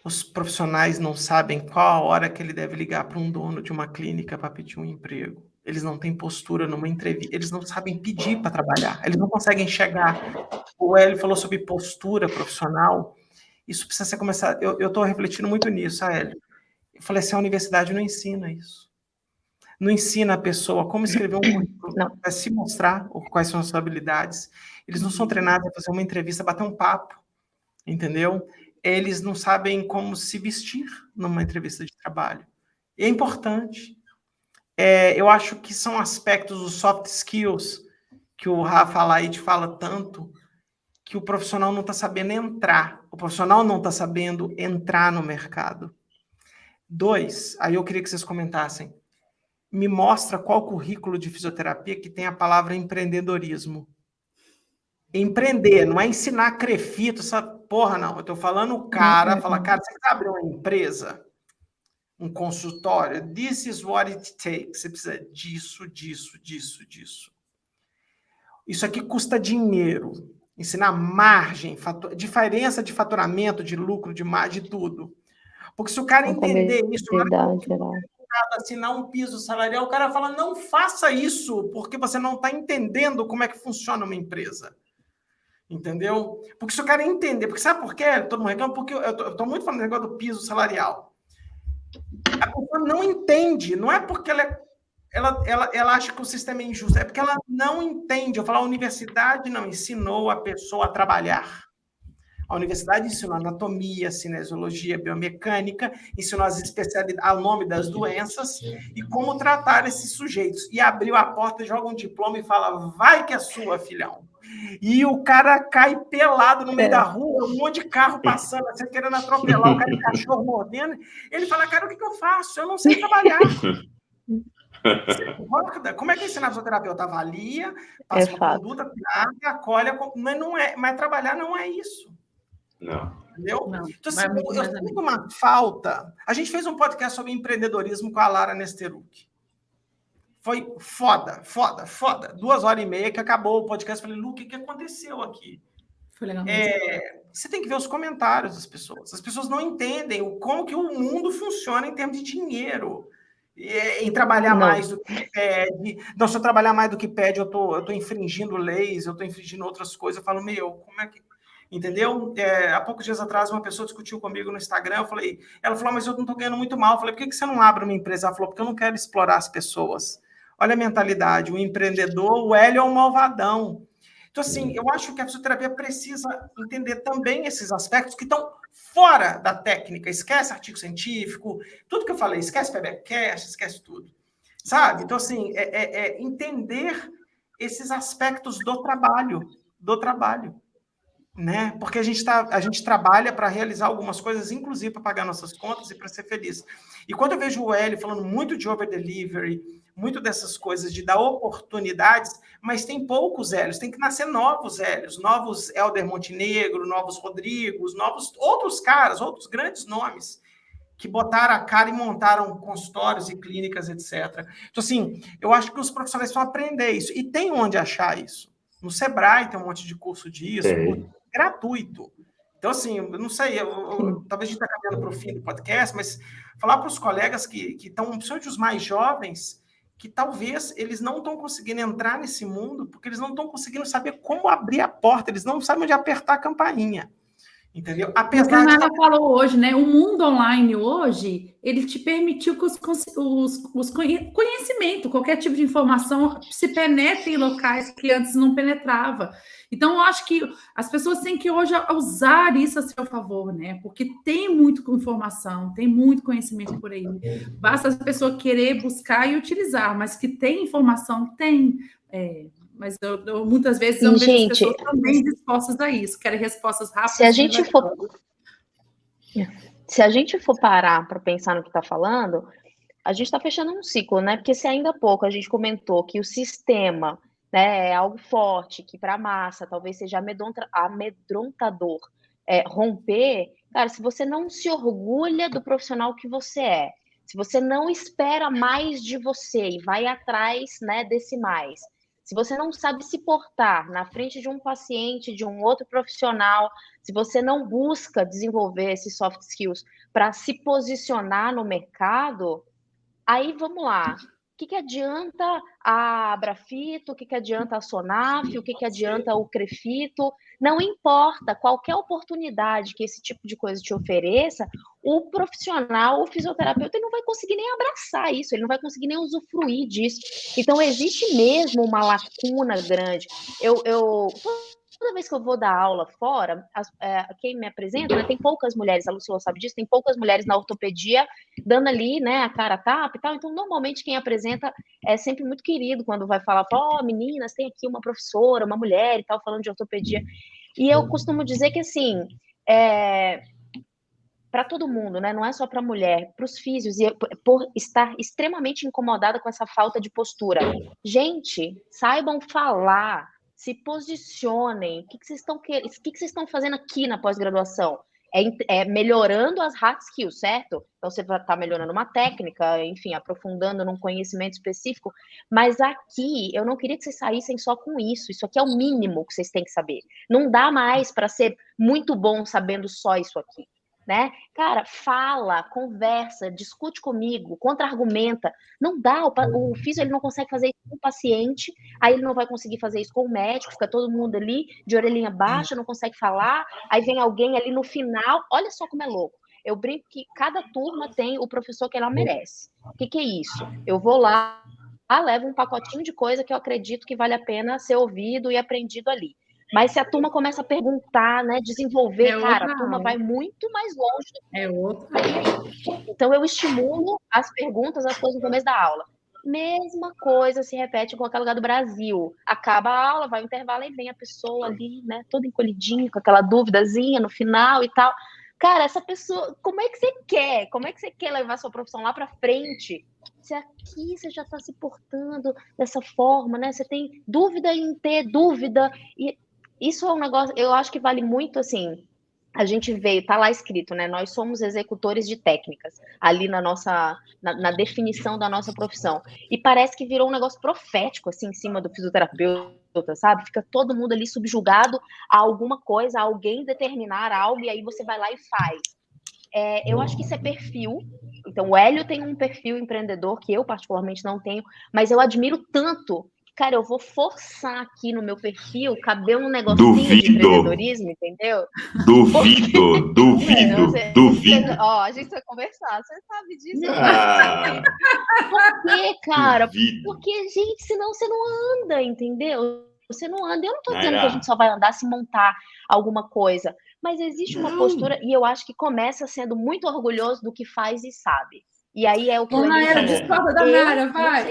Os profissionais não sabem qual a hora que ele deve ligar para um dono de uma clínica para pedir um emprego. Eles não têm postura numa entrevista, eles não sabem pedir para trabalhar, eles não conseguem chegar. O Hélio falou sobre postura profissional, isso precisa ser começado. Eu estou refletindo muito nisso, Hélio. Eu falei assim: a universidade não ensina isso. Não ensina a pessoa como escrever um currículo, para se mostrar quais são as suas habilidades. Eles não são treinados a fazer uma entrevista, bater um papo, entendeu? Eles não sabem como se vestir numa entrevista de trabalho. E é importante. Eu acho que são aspectos dos soft skills que o Rafa Laide fala tanto, que o profissional não está sabendo entrar. O profissional não está sabendo entrar no mercado. 2, aí eu queria que vocês comentassem. Me mostra qual currículo de fisioterapia que tem a palavra empreendedorismo. Empreender, não é ensinar crefito, essa porra, não. Eu estou falando o cara, fala, cara, você quer abrir uma empresa? Um consultório? This is what it takes. Você precisa disso, disso, disso, disso. Isso aqui custa dinheiro. Ensinar margem, diferença de faturamento, de lucro, de margem, de tudo. Porque se o cara entender isso, assinar um piso salarial, o cara fala, não faça isso, porque você não está entendendo como é que funciona uma empresa. Entendeu? Porque se o cara entender, porque sabe por quê? Todo mundo reclama, porque eu estou muito falando do negócio do piso salarial. A pessoa não entende, não é porque ela acha que o sistema é injusto, é porque ela não entende. Eu falo, a universidade não ensinou a pessoa a trabalhar. A universidade ensinou anatomia, cinesiologia, biomecânica, ensinou as especialidades, o nome das doenças e como tratar esses sujeitos. E abriu a porta, joga um diploma e fala, vai que é sua, filhão. E o cara cai pelado no meio da rua, um monte de carro passando, você querendo atropelar, o cara de cachorro mordendo. Ele fala, cara, o que eu faço? Eu não sei trabalhar. Como é que ensina a fisioterapeuta? Avalia, passa uma conduta, acolhe, mas trabalhar não é isso. Não. Entendeu? Não, então, assim, eu sinto uma falta. A gente fez um podcast sobre empreendedorismo com a Lara Nesteruk. Foi foda. 2h30 que acabou o podcast. Eu falei, Lu, o que aconteceu aqui? Foi legal. Você tem que ver os comentários das pessoas. As pessoas não entendem como que o mundo funciona em termos de dinheiro. Em trabalhar mais do que pede. Não, se eu trabalhar mais do que pede, eu tô infringindo leis, eu estou infringindo outras coisas. Eu falo, como é que... Entendeu? Há poucos dias atrás, uma pessoa discutiu comigo no Instagram, ela falou, mas eu não estou ganhando muito mal. Eu falei, por que você não abre uma empresa? Ela falou, porque eu não quero explorar as pessoas. Olha a mentalidade, o empreendedor, o Hélio é um malvadão. Então, assim, eu acho que a fisioterapia precisa entender também esses aspectos que estão fora da técnica. Esquece artigo científico, tudo que eu falei, esquece PBcast, esquece tudo. Sabe? Então, assim, entender esses aspectos do trabalho. né? Porque a gente trabalha para realizar algumas coisas, inclusive para pagar nossas contas e para ser feliz. E quando eu vejo o Hélio falando muito de over-delivery, muito dessas coisas de dar oportunidades, mas tem poucos Hélios, tem que nascer novos Hélios, novos Helder Montenegro, novos Rodrigos, novos outros caras, outros grandes nomes que botaram a cara e montaram consultórios e clínicas, etc. Então, assim, eu acho que os profissionais vão aprender isso. E tem onde achar isso. No Sebrae tem um monte de curso disso, gratuito. Então, assim, eu não sei, talvez a gente está caminhando para o fim do podcast, mas falar para os colegas que estão, principalmente os mais jovens, que talvez eles não estão conseguindo entrar nesse mundo, porque eles não estão conseguindo saber como abrir a porta, eles não sabem onde apertar a campainha. Entendeu? Apesar de... Ela falou hoje, né? O mundo online hoje, ele te permitiu que os conhecimento, qualquer tipo de informação, se penetre em locais que antes não penetrava. Então, eu acho que as pessoas têm que hoje usar isso a seu favor, né? Porque tem muita informação, tem muito conhecimento por aí. Basta a pessoa querer buscar e utilizar, mas que tem informação, tem. Mas eu muitas vezes eu vejo as pessoas também dispostas a isso, querem respostas rápidas. Se a gente for parar para pensar no que está falando, a gente está fechando um ciclo, né? Porque se ainda há pouco a gente comentou que o sistema, né, é algo forte, que para a massa talvez seja amedrontador romper, cara, se você não se orgulha do profissional que você é, se você não espera mais de você e vai atrás, né, desse mais, se você não sabe se portar na frente de um paciente, de um outro profissional, se você não busca desenvolver esses soft skills para se posicionar no mercado, aí vamos lá. O que adianta a Abrafito? O que adianta a Sonaf? O que adianta o Crefito? Não importa, qualquer oportunidade que esse tipo de coisa te ofereça, o profissional, o fisioterapeuta, ele não vai conseguir nem abraçar isso, ele não vai conseguir nem usufruir disso. Então, existe mesmo uma lacuna grande. Toda vez que eu vou dar aula fora, quem me apresenta, né, tem poucas mulheres, a Lucila sabe disso, tem poucas mulheres na ortopedia dando ali, né, a cara tapa e tal. Então, normalmente, quem apresenta é sempre muito querido quando vai falar, meninas, tem aqui uma professora, uma mulher e tal, falando de ortopedia. E eu costumo dizer que, assim, para todo mundo, né, não é só para mulher, para os físios, e por estar extremamente incomodada com essa falta de postura. Gente, saibam falar, se posicionem. O que vocês estão fazendo aqui na pós-graduação? Melhorando as hard skills, certo? Então, você vai estar melhorando uma técnica, enfim, aprofundando num conhecimento específico. Mas aqui, eu não queria que vocês saíssem só com isso. Isso aqui é o mínimo que vocês têm que saber. Não dá mais para ser muito bom sabendo só isso aqui. Né? Cara, fala, conversa, discute comigo, contra-argumenta. Não dá, o físio ele não consegue fazer isso com o paciente, aí ele não vai conseguir fazer isso com o médico, fica todo mundo ali de orelhinha baixa, não consegue falar, aí vem alguém ali no final, olha só como é louco. Eu brinco que cada turma tem o professor que ela merece. O que é isso? Eu vou lá, levo um pacotinho de coisa que eu acredito que vale a pena ser ouvido e aprendido ali. Mas se a turma começa a perguntar, né, desenvolver, cara, a turma vai muito mais longe. É outra. Então, eu estimulo as perguntas, as coisas no começo da aula. Mesma coisa se repete em qualquer lugar do Brasil. Acaba a aula, vai o intervalo e vem a pessoa ali, né, toda encolhidinha, com aquela duvidazinha no final e tal. Cara, essa pessoa, como é que você quer? Como é que você quer levar sua profissão lá para frente? Se aqui você já está se portando dessa forma, né? Você tem dúvida em ter dúvida. E isso é um negócio, eu acho que vale muito, assim, a gente veio, tá lá escrito, né, nós somos executores de técnicas, ali na definição da nossa profissão, e parece que virou um negócio profético, assim, em cima do fisioterapeuta, sabe, fica todo mundo ali subjugado a alguma coisa, a alguém determinar algo, e aí você vai lá e faz. Eu acho que isso é perfil. Então, o Hélio tem um perfil empreendedor que eu particularmente não tenho, mas eu admiro tanto. Cara, eu vou forçar aqui no meu perfil caber um negocinho de empreendedorismo, entendeu? Duvido. Ó, a gente vai conversar, você sabe disso. Por quê, cara? Porque, gente, senão você não anda, entendeu? Você não anda. Eu não tô dizendo que a gente só vai andar se montar alguma coisa. Mas existe uma postura, e eu acho que começa sendo muito orgulhoso do que faz e sabe. E aí é o que eu discorda da Nara, vai.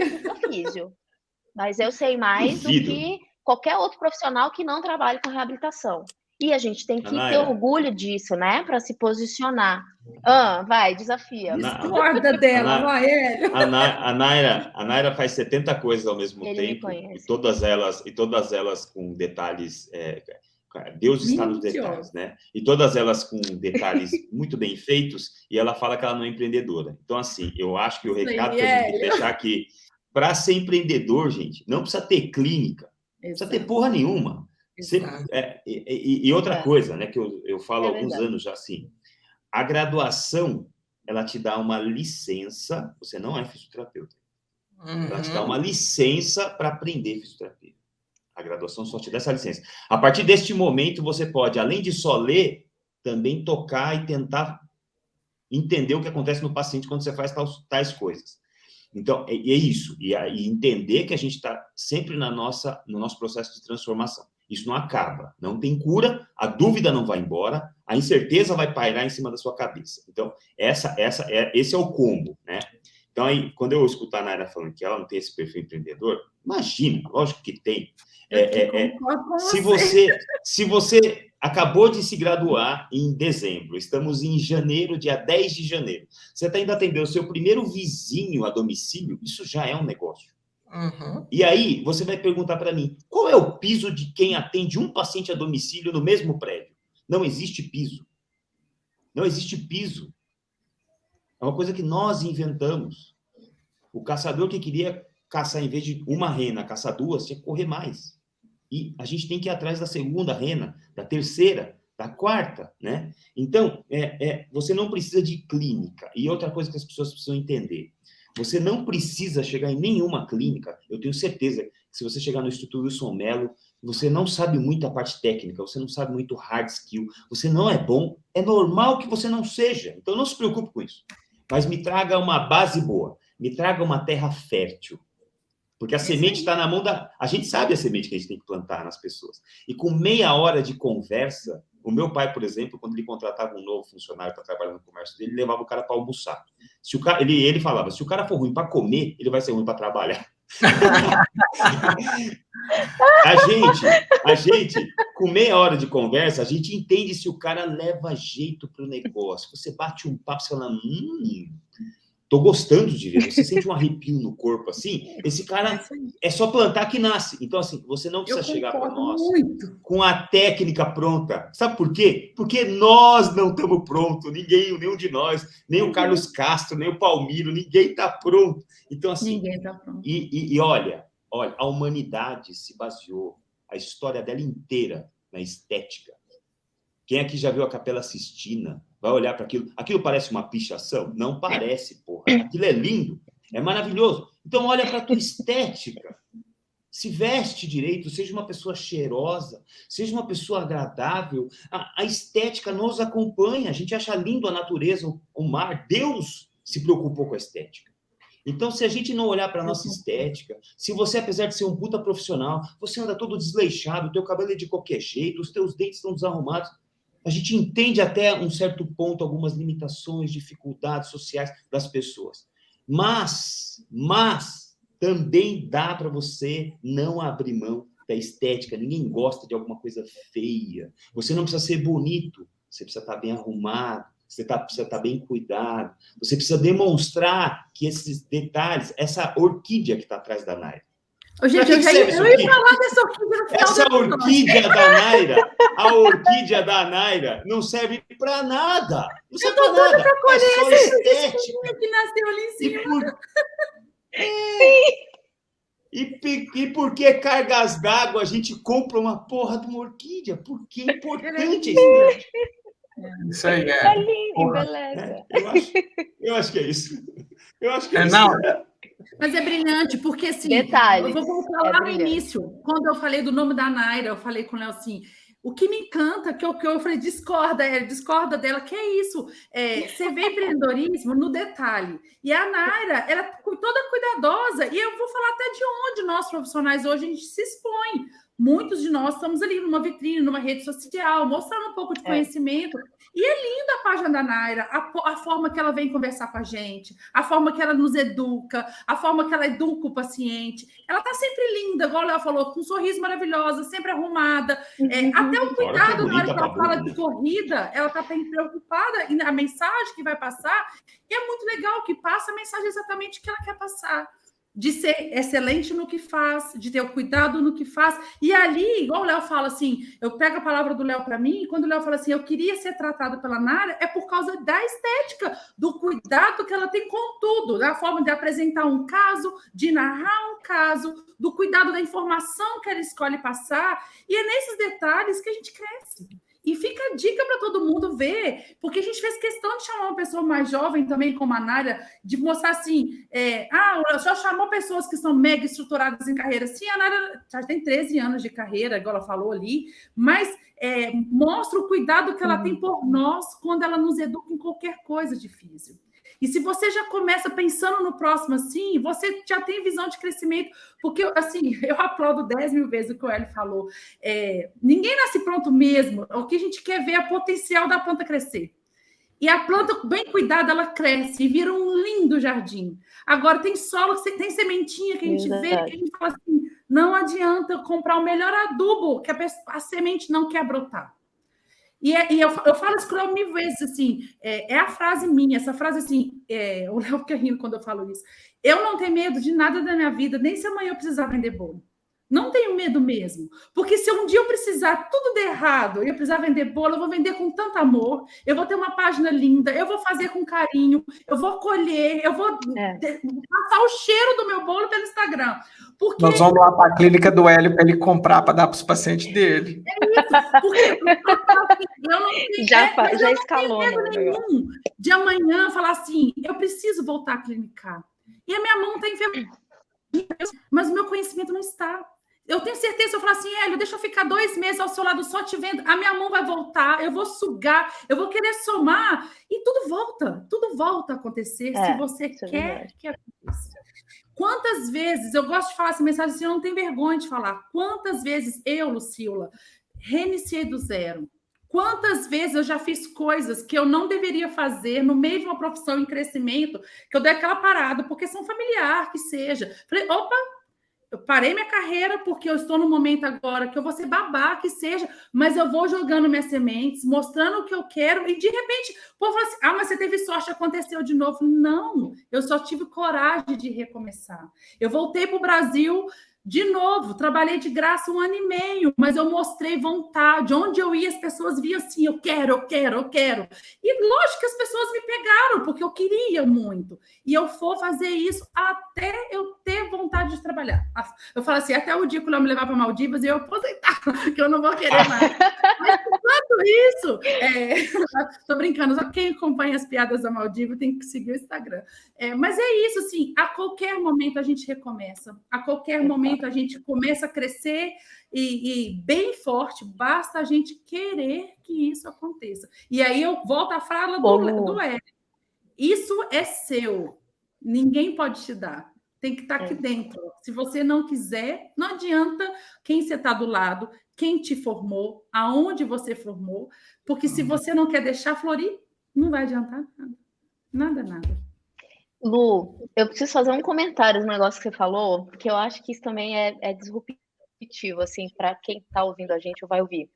Mas eu sei mais do que qualquer outro profissional que não trabalhe com reabilitação. E a gente tem que ter Naira. orgulho disso, né? Para se posicionar. Vai, desafia. Discorda dela, vai, Hélio. A Naira faz 70 coisas ao mesmo tempo, e todas elas com detalhes. Deus está nos detalhes, né? E todas elas com detalhes muito bem feitos, e ela fala que ela não é empreendedora. Então, assim, eu acho que o recado que a gente tem que deixar aqui, para ser empreendedor, gente, não precisa ter clínica, não precisa ter porra nenhuma. E outra coisa, né, que eu falo há alguns anos já, assim, a graduação, ela te dá uma licença, você não é fisioterapeuta, ela te dá uma licença para aprender fisioterapia. A graduação só te dá essa licença. A partir deste momento, você pode, além de só ler, também tocar e tentar entender o que acontece no paciente quando você faz tais coisas. Então, é isso. E entender que a gente está sempre no nosso processo de transformação. Isso não acaba, não tem cura, a dúvida não vai embora, a incerteza vai pairar em cima da sua cabeça. Então, esse é o combo, né? Então, aí, quando eu escutar a Naira falando que ela não tem esse perfil empreendedor, imagina, lógico que tem. Se você acabou de se graduar em dezembro, estamos em janeiro, dia 10 de janeiro, você está indo atender o seu primeiro vizinho a domicílio, isso já é um negócio. E aí, você vai perguntar para mim, qual é o piso de quem atende um paciente a domicílio no mesmo prédio? Não existe piso. Não existe piso. É uma coisa que nós inventamos. O caçador que queria caçar, em vez de uma rena, caçar duas, tinha que correr mais. E a gente tem que ir atrás da segunda rena, da terceira, da quarta, né? Então, você não precisa de clínica. E outra coisa que as pessoas precisam entender, você não precisa chegar em nenhuma clínica. Eu tenho certeza que se você chegar no Instituto Wilson Mello, você não sabe muito a parte técnica, você não sabe muito hard skill, você não é bom, é normal que você não seja. Então, não se preocupe com isso. Mas me traga uma base boa, me traga uma terra fértil. Porque a semente está na mão da... A gente sabe a semente que a gente tem que plantar nas pessoas. E com meia hora de conversa, o meu pai, por exemplo, quando ele contratava um novo funcionário para trabalhar no comércio dele, ele levava o cara para almoçar. Se o cara, ele falava, se o cara for ruim para comer, ele vai ser ruim para trabalhar. A gente, com meia hora de conversa, a gente entende se o cara leva jeito para o negócio. Você bate um papo, você fala, tô gostando de ver. Você sente um arrepio no corpo, assim. Esse cara é só plantar que nasce. Então, assim, você não precisa chegar para nós com a técnica pronta. Sabe por quê? Porque nós não estamos prontos. Nenhum de nós, nem o Carlos Castro, nem o Palmiro, ninguém está pronto. Então, assim, ninguém tá pronto. E olha, a humanidade se baseou, a história dela inteira, na estética. Quem aqui já viu a Capela Sistina vai olhar para aquilo. Aquilo parece uma pichação? Não parece, porra. Aquilo é lindo, é maravilhoso. Então, olha para a tua estética. Se veste direito, seja uma pessoa cheirosa, seja uma pessoa agradável. A estética nos acompanha. A gente acha lindo a natureza, o mar. Deus se preocupou com a estética. Então, se a gente não olhar para a nossa estética, se você, apesar de ser um puta profissional, você anda todo desleixado, o teu cabelo é de qualquer jeito, os teus dentes estão desarrumados, a gente entende até um certo ponto algumas limitações, dificuldades sociais das pessoas. Mas também dá para você não abrir mão da estética. Ninguém gosta de alguma coisa feia. Você não precisa ser bonito, você precisa estar bem arrumado, você precisa estar bem cuidado, você precisa demonstrar que esses detalhes, essa orquídea que está atrás da Naira. Gente, eu ia falar dessa orquídea no final. Essa orquídea da Naira, a orquídea da Naira não serve para nada. Não serve para nada. É só estética. Que nasceu ali em cima. E por que cargas d'água a gente compra uma porra de uma orquídia? Porque é importante a estética. Isso aí é lindo, beleza. Eu acho que é isso. Eu acho que é isso. Não. Mas é brilhante, porque assim, detalhes, eu vou voltar lá no início, quando eu falei do nome da Naira, eu falei com o Léo assim, o que me encanta, que eu falei, discorda dela, que é isso, você vê empreendedorismo no detalhe, e a Naira, ela é toda cuidadosa, e eu vou falar até de onde nós profissionais hoje a gente se expõe, Muitos de nós estamos ali numa vitrine, numa rede social, mostrando um pouco de conhecimento. E é linda a página da Naira, a forma que ela vem conversar com a gente, a forma que ela nos educa, a forma que ela educa o paciente. Ela está sempre linda, igual ela falou, com um sorriso maravilhoso, sempre arrumada. Até o cuidado na hora que ela fala de corrida, ela está bem preocupada e a mensagem que vai passar. E é muito legal que passa a mensagem exatamente que ela quer passar. De ser excelente no que faz, de ter o cuidado no que faz. E ali, igual o Léo fala assim, eu pego a palavra do Léo para mim, e quando o Léo fala assim, eu queria ser tratado pela Naira, é por causa da estética, do cuidado que ela tem com tudo, da forma de apresentar um caso, de narrar um caso, do cuidado da informação que ela escolhe passar. E é nesses detalhes que a gente cresce. E fica a dica para todo mundo ver, porque a gente fez questão de chamar uma pessoa mais jovem também, como a Naira, de mostrar assim, só chamou pessoas que são mega estruturadas em carreira. Sim, a Naira já tem 13 anos de carreira, igual ela falou ali, mas mostra o cuidado que ela tem por nós quando ela nos educa em qualquer coisa difícil. E se você já começa pensando no próximo assim, você já tem visão de crescimento, porque assim, eu aplaudo 10 mil vezes o que o Hélio falou. Ninguém nasce pronto mesmo. O que a gente quer ver é o potencial da planta crescer. E a planta, bem cuidada, ela cresce e vira um lindo jardim. Agora, tem solo, tem sementinha que a gente vê, que a gente fala assim, não adianta comprar o melhor adubo, que a semente não quer brotar. E eu falo isso para mil vezes, assim, é a frase minha, essa frase assim, o Léo fica rindo quando eu falo isso. Eu não tenho medo de nada da minha vida, nem se amanhã eu precisar vender bolo. Não tenho medo mesmo, porque se um dia eu precisar tudo der errado e eu precisar vender bolo, eu vou vender com tanto amor, eu vou ter uma página linda, eu vou fazer com carinho, eu vou colher, eu vou passar o cheiro do meu bolo pelo Instagram. Porque... Nós vamos lá para a clínica do Hélio para ele comprar para dar para os pacientes dele. É isso, porque eu não tenho, já escalou, não tenho medo nenhum de amanhã falar assim, eu preciso voltar a clinicar. E a minha mão está enferrujada, mas o meu conhecimento não está. Eu tenho certeza, se eu falar assim, Hélio, deixa eu ficar 2 meses ao seu lado só te vendo, a minha mão vai voltar, eu vou sugar, eu vou querer somar, e tudo volta a acontecer se você quer que aconteça. Quantas vezes, eu gosto de falar essa mensagem assim, eu não tenho vergonha de falar, quantas vezes eu, Lucila, reiniciei do zero, quantas vezes eu já fiz coisas que eu não deveria fazer no meio de uma profissão em crescimento, que eu dei aquela parada, porque são familiar, que seja. Falei, opa, eu parei minha carreira porque eu estou no momento agora que eu vou ser babá, que seja, mas eu vou jogando minhas sementes, mostrando o que eu quero, e de repente, o povo fala assim, mas você teve sorte, aconteceu de novo. Não, eu só tive coragem de recomeçar. Eu voltei para o Brasil de novo, trabalhei de graça 1 ano e meio, mas eu mostrei vontade. Onde eu ia, as pessoas viam assim, eu quero. E lógico que as pessoas me pegaram, porque eu queria muito. E eu vou fazer isso até eu ter vontade de trabalhar. Eu falo assim, até o dia que eu me levar para Maldivas e eu aposentar, que eu não vou querer mais. Mas enquanto isso, tô brincando, só quem acompanha as piadas da Maldivas tem que seguir o Instagram. Mas é isso, assim, a qualquer momento a gente recomeça, a qualquer momento a gente começa a crescer e bem forte, basta a gente querer que isso aconteça. E aí eu volto à fala do Hélio. Isso é seu, ninguém pode te dar, tem que estar aqui dentro. Se você não quiser, não adianta quem você está do lado, quem te formou, aonde você formou, porque se você não quer deixar florir, não vai adiantar nada. Lu, eu preciso fazer um comentário no negócio que você falou, porque eu acho que isso também é disruptivo, assim, para quem está ouvindo a gente ou vai ouvir.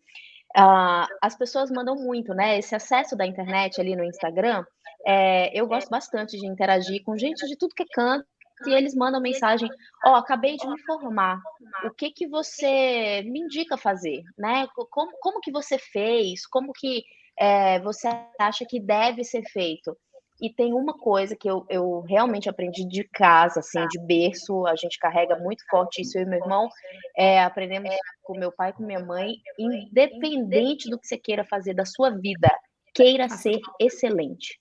As pessoas mandam muito, né? Esse acesso da internet ali no Instagram, eu gosto bastante de interagir com gente de tudo que é canto, e eles mandam mensagem, acabei de me formar, o que você me indica fazer, né? Como que você fez? Como que você acha que deve ser feito? E tem uma coisa que eu realmente aprendi de casa, assim, de berço, a gente carrega muito forte isso, eu e meu irmão aprendemos com meu pai e com minha mãe, independente do que você queira fazer da sua vida, queira ser excelente.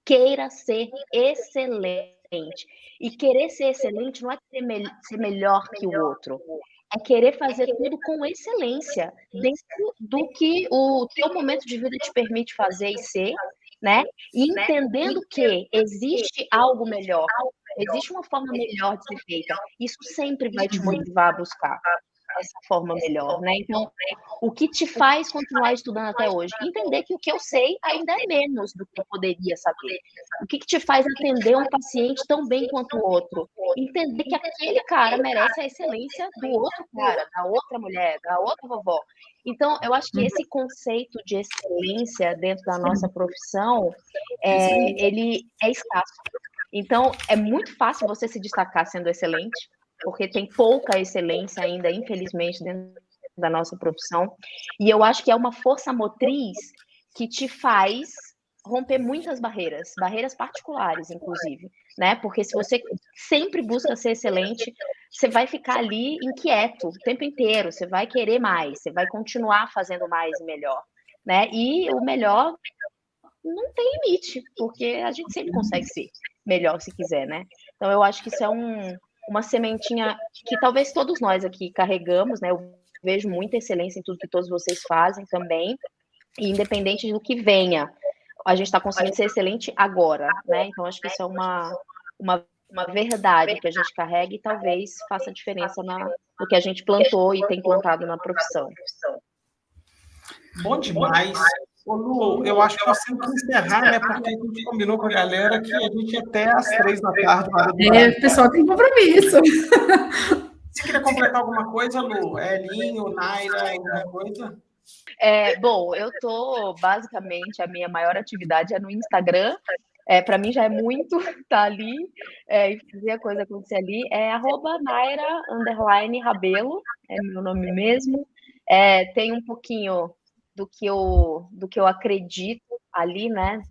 Queira ser excelente. E querer ser excelente não é ser melhor que o outro, é querer fazer tudo com excelência, dentro do que o teu momento de vida te permite fazer e ser, né? E entendendo que existe algo melhor, existe uma forma melhor de ser feita. Isso sempre vai te motivar a buscar. essa forma melhor, né? Então, o que te faz continuar estudando até hoje? Entender que o que eu sei ainda é menos do que eu poderia saber. O que te faz atender um paciente tão bem quanto o outro? Entender que aquele cara merece a excelência do outro cara, da outra mulher, da outra vovó. Então, eu acho que esse conceito de excelência dentro da nossa profissão, ele é escasso. Então, é muito fácil você se destacar sendo excelente, porque tem pouca excelência ainda, infelizmente, dentro da nossa profissão. E eu acho que é uma força motriz que te faz romper muitas barreiras particulares, inclusive, né? Porque se você sempre busca ser excelente, você vai ficar ali inquieto o tempo inteiro, você vai querer mais, você vai continuar fazendo mais e melhor, né? E o melhor não tem limite, porque a gente sempre consegue ser melhor se quiser, né? Então eu acho que isso é uma sementinha que talvez todos nós aqui carregamos, né? Eu vejo muita excelência em tudo que todos vocês fazem também, e independente do que venha, a gente está conseguindo ser excelente agora, né? Então acho que isso é uma verdade que a gente carrega e talvez faça diferença no que a gente plantou e tem plantado na profissão. Bom demais. Ô, Lu, eu acho que nós temos que encerrar, né? Porque a gente combinou com a galera que a gente ia até às 3 da tarde. O pessoal tem compromisso. Você queria completar alguma coisa, Lu? Elinho, Naira, alguma coisa? Bom, eu tô, basicamente, a minha maior atividade é no Instagram. Para mim já é muito estar ali e fazer a coisa acontecer ali. É @Naira_Rabelo, é meu nome mesmo. Tem um pouquinho do que eu acredito ali, né?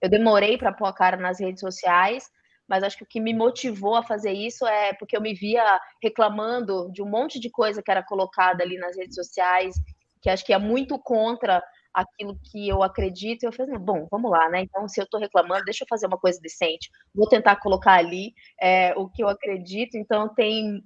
Eu demorei para pôr a cara nas redes sociais, mas acho que o que me motivou a fazer isso é porque eu me via reclamando de um monte de coisa que era colocada ali nas redes sociais, que acho que é muito contra aquilo que eu acredito. E eu falei, bom, vamos lá, né? Então, se eu estou reclamando, deixa eu fazer uma coisa decente. Vou tentar colocar ali o que eu acredito. Então, tem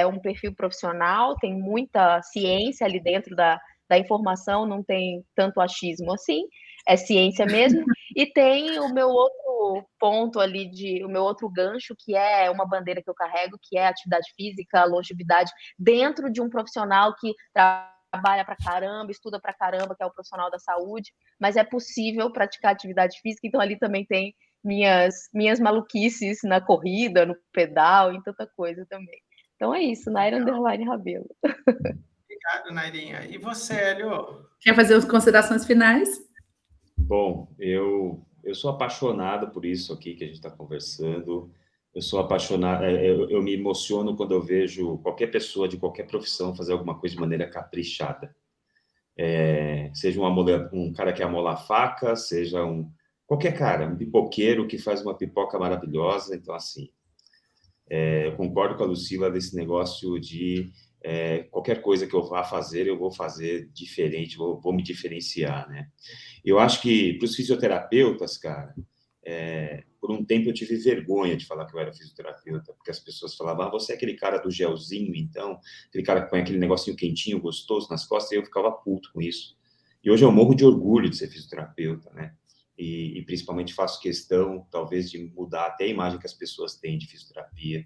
um perfil profissional, tem muita ciência ali dentro da informação, não tem tanto achismo assim, é ciência mesmo. E tem o meu outro ponto ali, o meu outro gancho, que é uma bandeira que eu carrego, que é atividade física, longevidade, dentro de um profissional que trabalha pra caramba, estuda pra caramba, que é o profissional da saúde, mas é possível praticar atividade física, então ali também tem minhas maluquices na corrida, no pedal, em tanta coisa também. Então é isso, Naira_Rabelo. Obrigado, Nairinha. E você, Hélio? Quer fazer as considerações finais? Bom, eu sou apaixonado por isso aqui que a gente está conversando. Eu sou apaixonado, eu me emociono quando eu vejo qualquer pessoa de qualquer profissão fazer alguma coisa de maneira caprichada. Seja um cara que amola a faca, seja qualquer cara, um pipoqueiro que faz uma pipoca maravilhosa. Então, assim, eu concordo com a Lucila desse negócio de qualquer coisa que eu vá fazer, eu vou fazer diferente, vou me diferenciar, né? Eu acho que para os fisioterapeutas, cara, por um tempo eu tive vergonha de falar que eu era fisioterapeuta, porque as pessoas falavam, você é aquele cara do gelzinho, então, aquele cara que põe aquele negocinho quentinho, gostoso nas costas, e eu ficava puto com isso. E hoje eu morro de orgulho de ser fisioterapeuta, né? E principalmente faço questão, talvez, de mudar até a imagem que as pessoas têm de fisioterapia.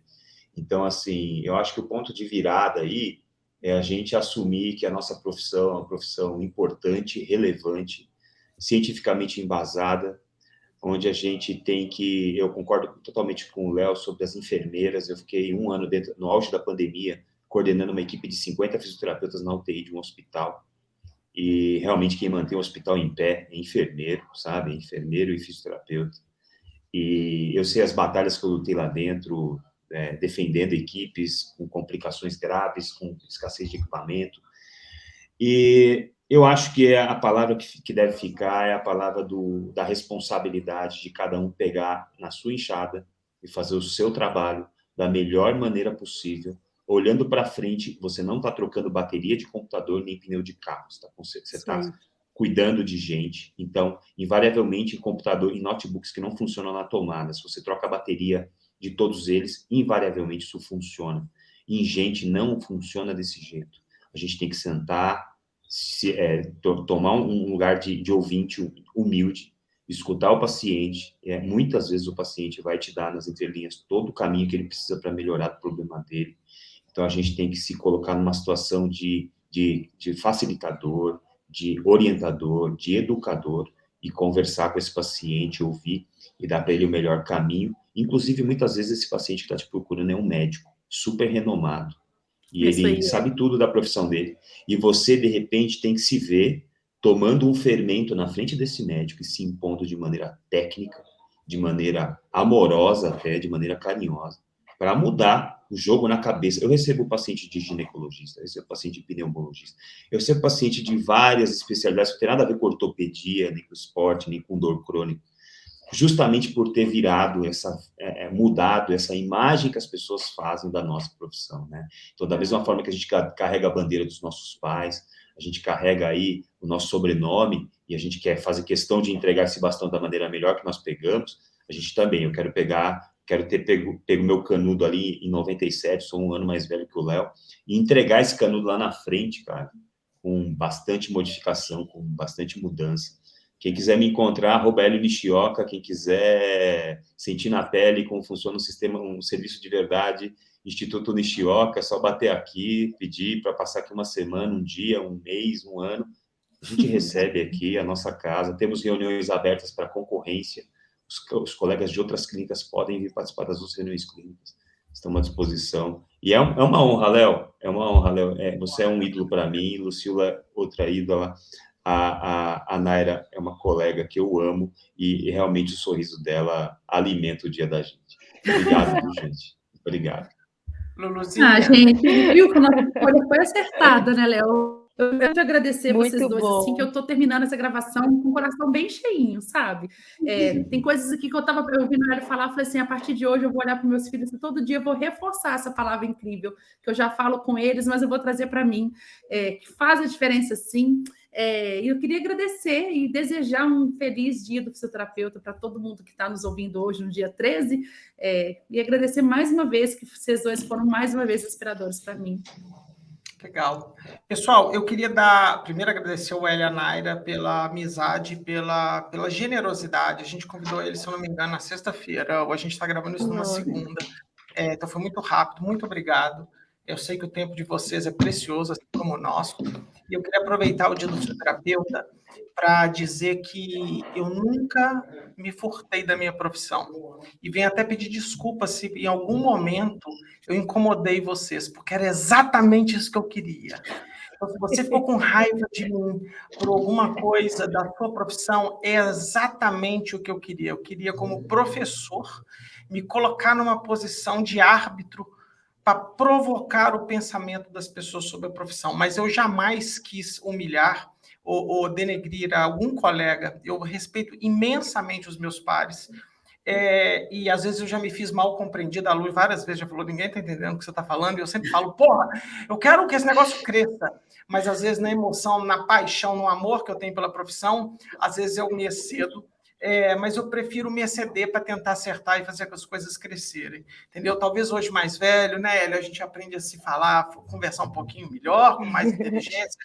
Então, assim, eu acho que o ponto de virada aí é a gente assumir que a nossa profissão é uma profissão importante, relevante, cientificamente embasada, onde a gente tem que... Eu concordo totalmente com o Léo sobre as enfermeiras. Eu fiquei 1 ano no auge da pandemia, coordenando uma equipe de 50 fisioterapeutas na UTI de um hospital. E realmente quem mantém o hospital em pé é enfermeiro, sabe? Enfermeiro e fisioterapeuta. E eu sei as batalhas que eu lutei lá dentro, defendendo equipes com complicações graves, com escassez de equipamento. E eu acho que a palavra que deve ficar é a palavra da responsabilidade de cada um pegar na sua enxada e fazer o seu trabalho da melhor maneira possível. Olhando para frente, você não está trocando bateria de computador nem pneu de carro, você está cuidando de gente. Então, invariavelmente, em computador, em notebooks que não funcionam na tomada, se você troca a bateria de todos eles, invariavelmente isso funciona. E em gente não funciona desse jeito. A gente tem que sentar, tomar um lugar de ouvinte humilde, escutar o paciente. Muitas vezes o paciente vai te dar nas entrelinhas todo o caminho que ele precisa para melhorar o problema dele. Então, a gente tem que se colocar numa situação de facilitador, de orientador, de educador, e conversar com esse paciente, ouvir e dar para ele o melhor caminho. Inclusive, muitas vezes, esse paciente que está te procurando é um médico super renomado, e ele sabe tudo da profissão dele, e você, de repente, tem que se ver tomando um fermento na frente desse médico e se impondo de maneira técnica, de maneira amorosa até, de maneira carinhosa, para mudar o jogo na cabeça. Eu recebo paciente de ginecologista, eu recebo paciente de pneumologista, eu recebo paciente de várias especialidades, que não tem nada a ver com ortopedia, nem com esporte, nem com dor crônica, justamente por ter virado mudado essa imagem que as pessoas fazem da nossa profissão, né? Então, da mesma forma que a gente carrega a bandeira dos nossos pais, a gente carrega aí o nosso sobrenome, e a gente quer fazer questão de entregar esse bastão da maneira melhor que nós pegamos, a gente também, eu quero ter pego meu canudo ali em 97, sou um ano mais velho que o Léo, e entregar esse canudo lá na frente, cara, com bastante modificação, com bastante mudança. Quem quiser me encontrar, Hélio Nishioka, quem quiser sentir na pele como funciona um serviço de verdade, Instituto Nishioka, é só bater aqui, pedir para passar aqui uma semana, um dia, um mês, um ano. A gente recebe aqui a nossa casa, temos reuniões abertas para concorrência, os colegas de outras clínicas podem vir participar das nossas reuniões clínicas, estamos à disposição. E é uma honra, Léo, você é um ídolo para mim, Lucila é outra ídola, a Naira é uma colega que eu amo, e realmente o sorriso dela alimenta o dia da gente. Obrigado, gente. Obrigado. Luluzinha. Gente, viu que a nossa escolha foi acertada, né, Léo? Eu quero te agradecer vocês dois, assim, que eu estou terminando essa gravação com o coração bem cheinho, sabe? Tem coisas aqui que eu estava ouvindo o Hélio falar, eu falei assim, a partir de hoje eu vou olhar para meus filhos e todo dia eu vou reforçar essa palavra incrível, que eu já falo com eles, mas eu vou trazer para mim, que faz a diferença, sim. Eu queria agradecer e desejar um feliz dia do fisioterapeuta para todo mundo que está nos ouvindo hoje, no dia 13, e agradecer mais uma vez, que vocês dois foram mais uma vez inspiradores para mim. Legal. Pessoal, eu queria primeiro agradecer ao Hélio e a Naira pela amizade, pela generosidade. A gente convidou eles, se eu não me engano, na sexta-feira, ou a gente está gravando isso numa segunda. Então foi muito rápido, muito obrigado. Eu sei que o tempo de vocês é precioso, assim como o nosso. E eu queria aproveitar o dia do fisioterapeuta para dizer que eu nunca me furtei da minha profissão. E venho até pedir desculpas se em algum momento eu incomodei vocês, porque era exatamente isso que eu queria. Então, se você ficou com raiva de mim por alguma coisa da sua profissão, é exatamente o que eu queria. Eu queria, como professor, me colocar numa posição de árbitro para provocar o pensamento das pessoas sobre a profissão. Mas eu jamais quis humilhar ou denegrir a algum colega. Eu respeito imensamente os meus pares. E às vezes eu já me fiz mal compreendido. A Lu várias vezes já falou, ninguém está entendendo o que você está falando. E eu sempre falo, porra, eu quero que esse negócio cresça. Mas às vezes na emoção, na paixão, no amor que eu tenho pela profissão, às vezes eu me excedo. Mas eu prefiro me exceder para tentar acertar e fazer que as coisas crescerem, entendeu? Talvez hoje mais velho, né, Hélio, a gente aprende a se falar, conversar um pouquinho melhor, com mais inteligência,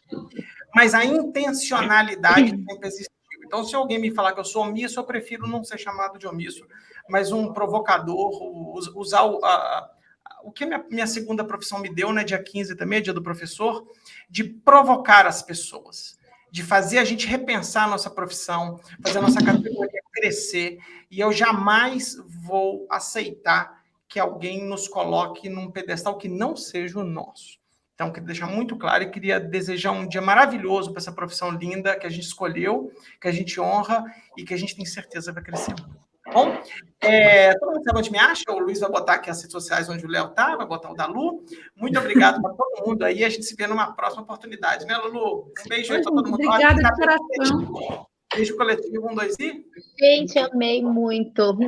mas a intencionalidade sempre existiu. Então, se alguém me falar que eu sou omisso, eu prefiro não ser chamado de omisso, mas um provocador, usar o que a minha segunda profissão me deu, né, dia 15 também, dia do professor, de provocar as pessoas, de fazer a gente repensar a nossa profissão, fazer a nossa categoria crescer, e eu jamais vou aceitar que alguém nos coloque num pedestal que não seja o nosso. Então, queria deixar muito claro e queria desejar um dia maravilhoso para essa profissão linda que a gente escolheu, que a gente honra e que a gente tem certeza vai crescer muito. Bom, todo mundo sabe onde me acha? O Luiz vai botar aqui as redes sociais onde o Léo está, vai botar o da Lu. Muito obrigado para todo mundo aí. A gente se vê numa próxima oportunidade, né, Lulu? Um beijo aí para todo mundo. Obrigada de coração. Beijo coletivo, 1, 2 e... Gente, amei muito.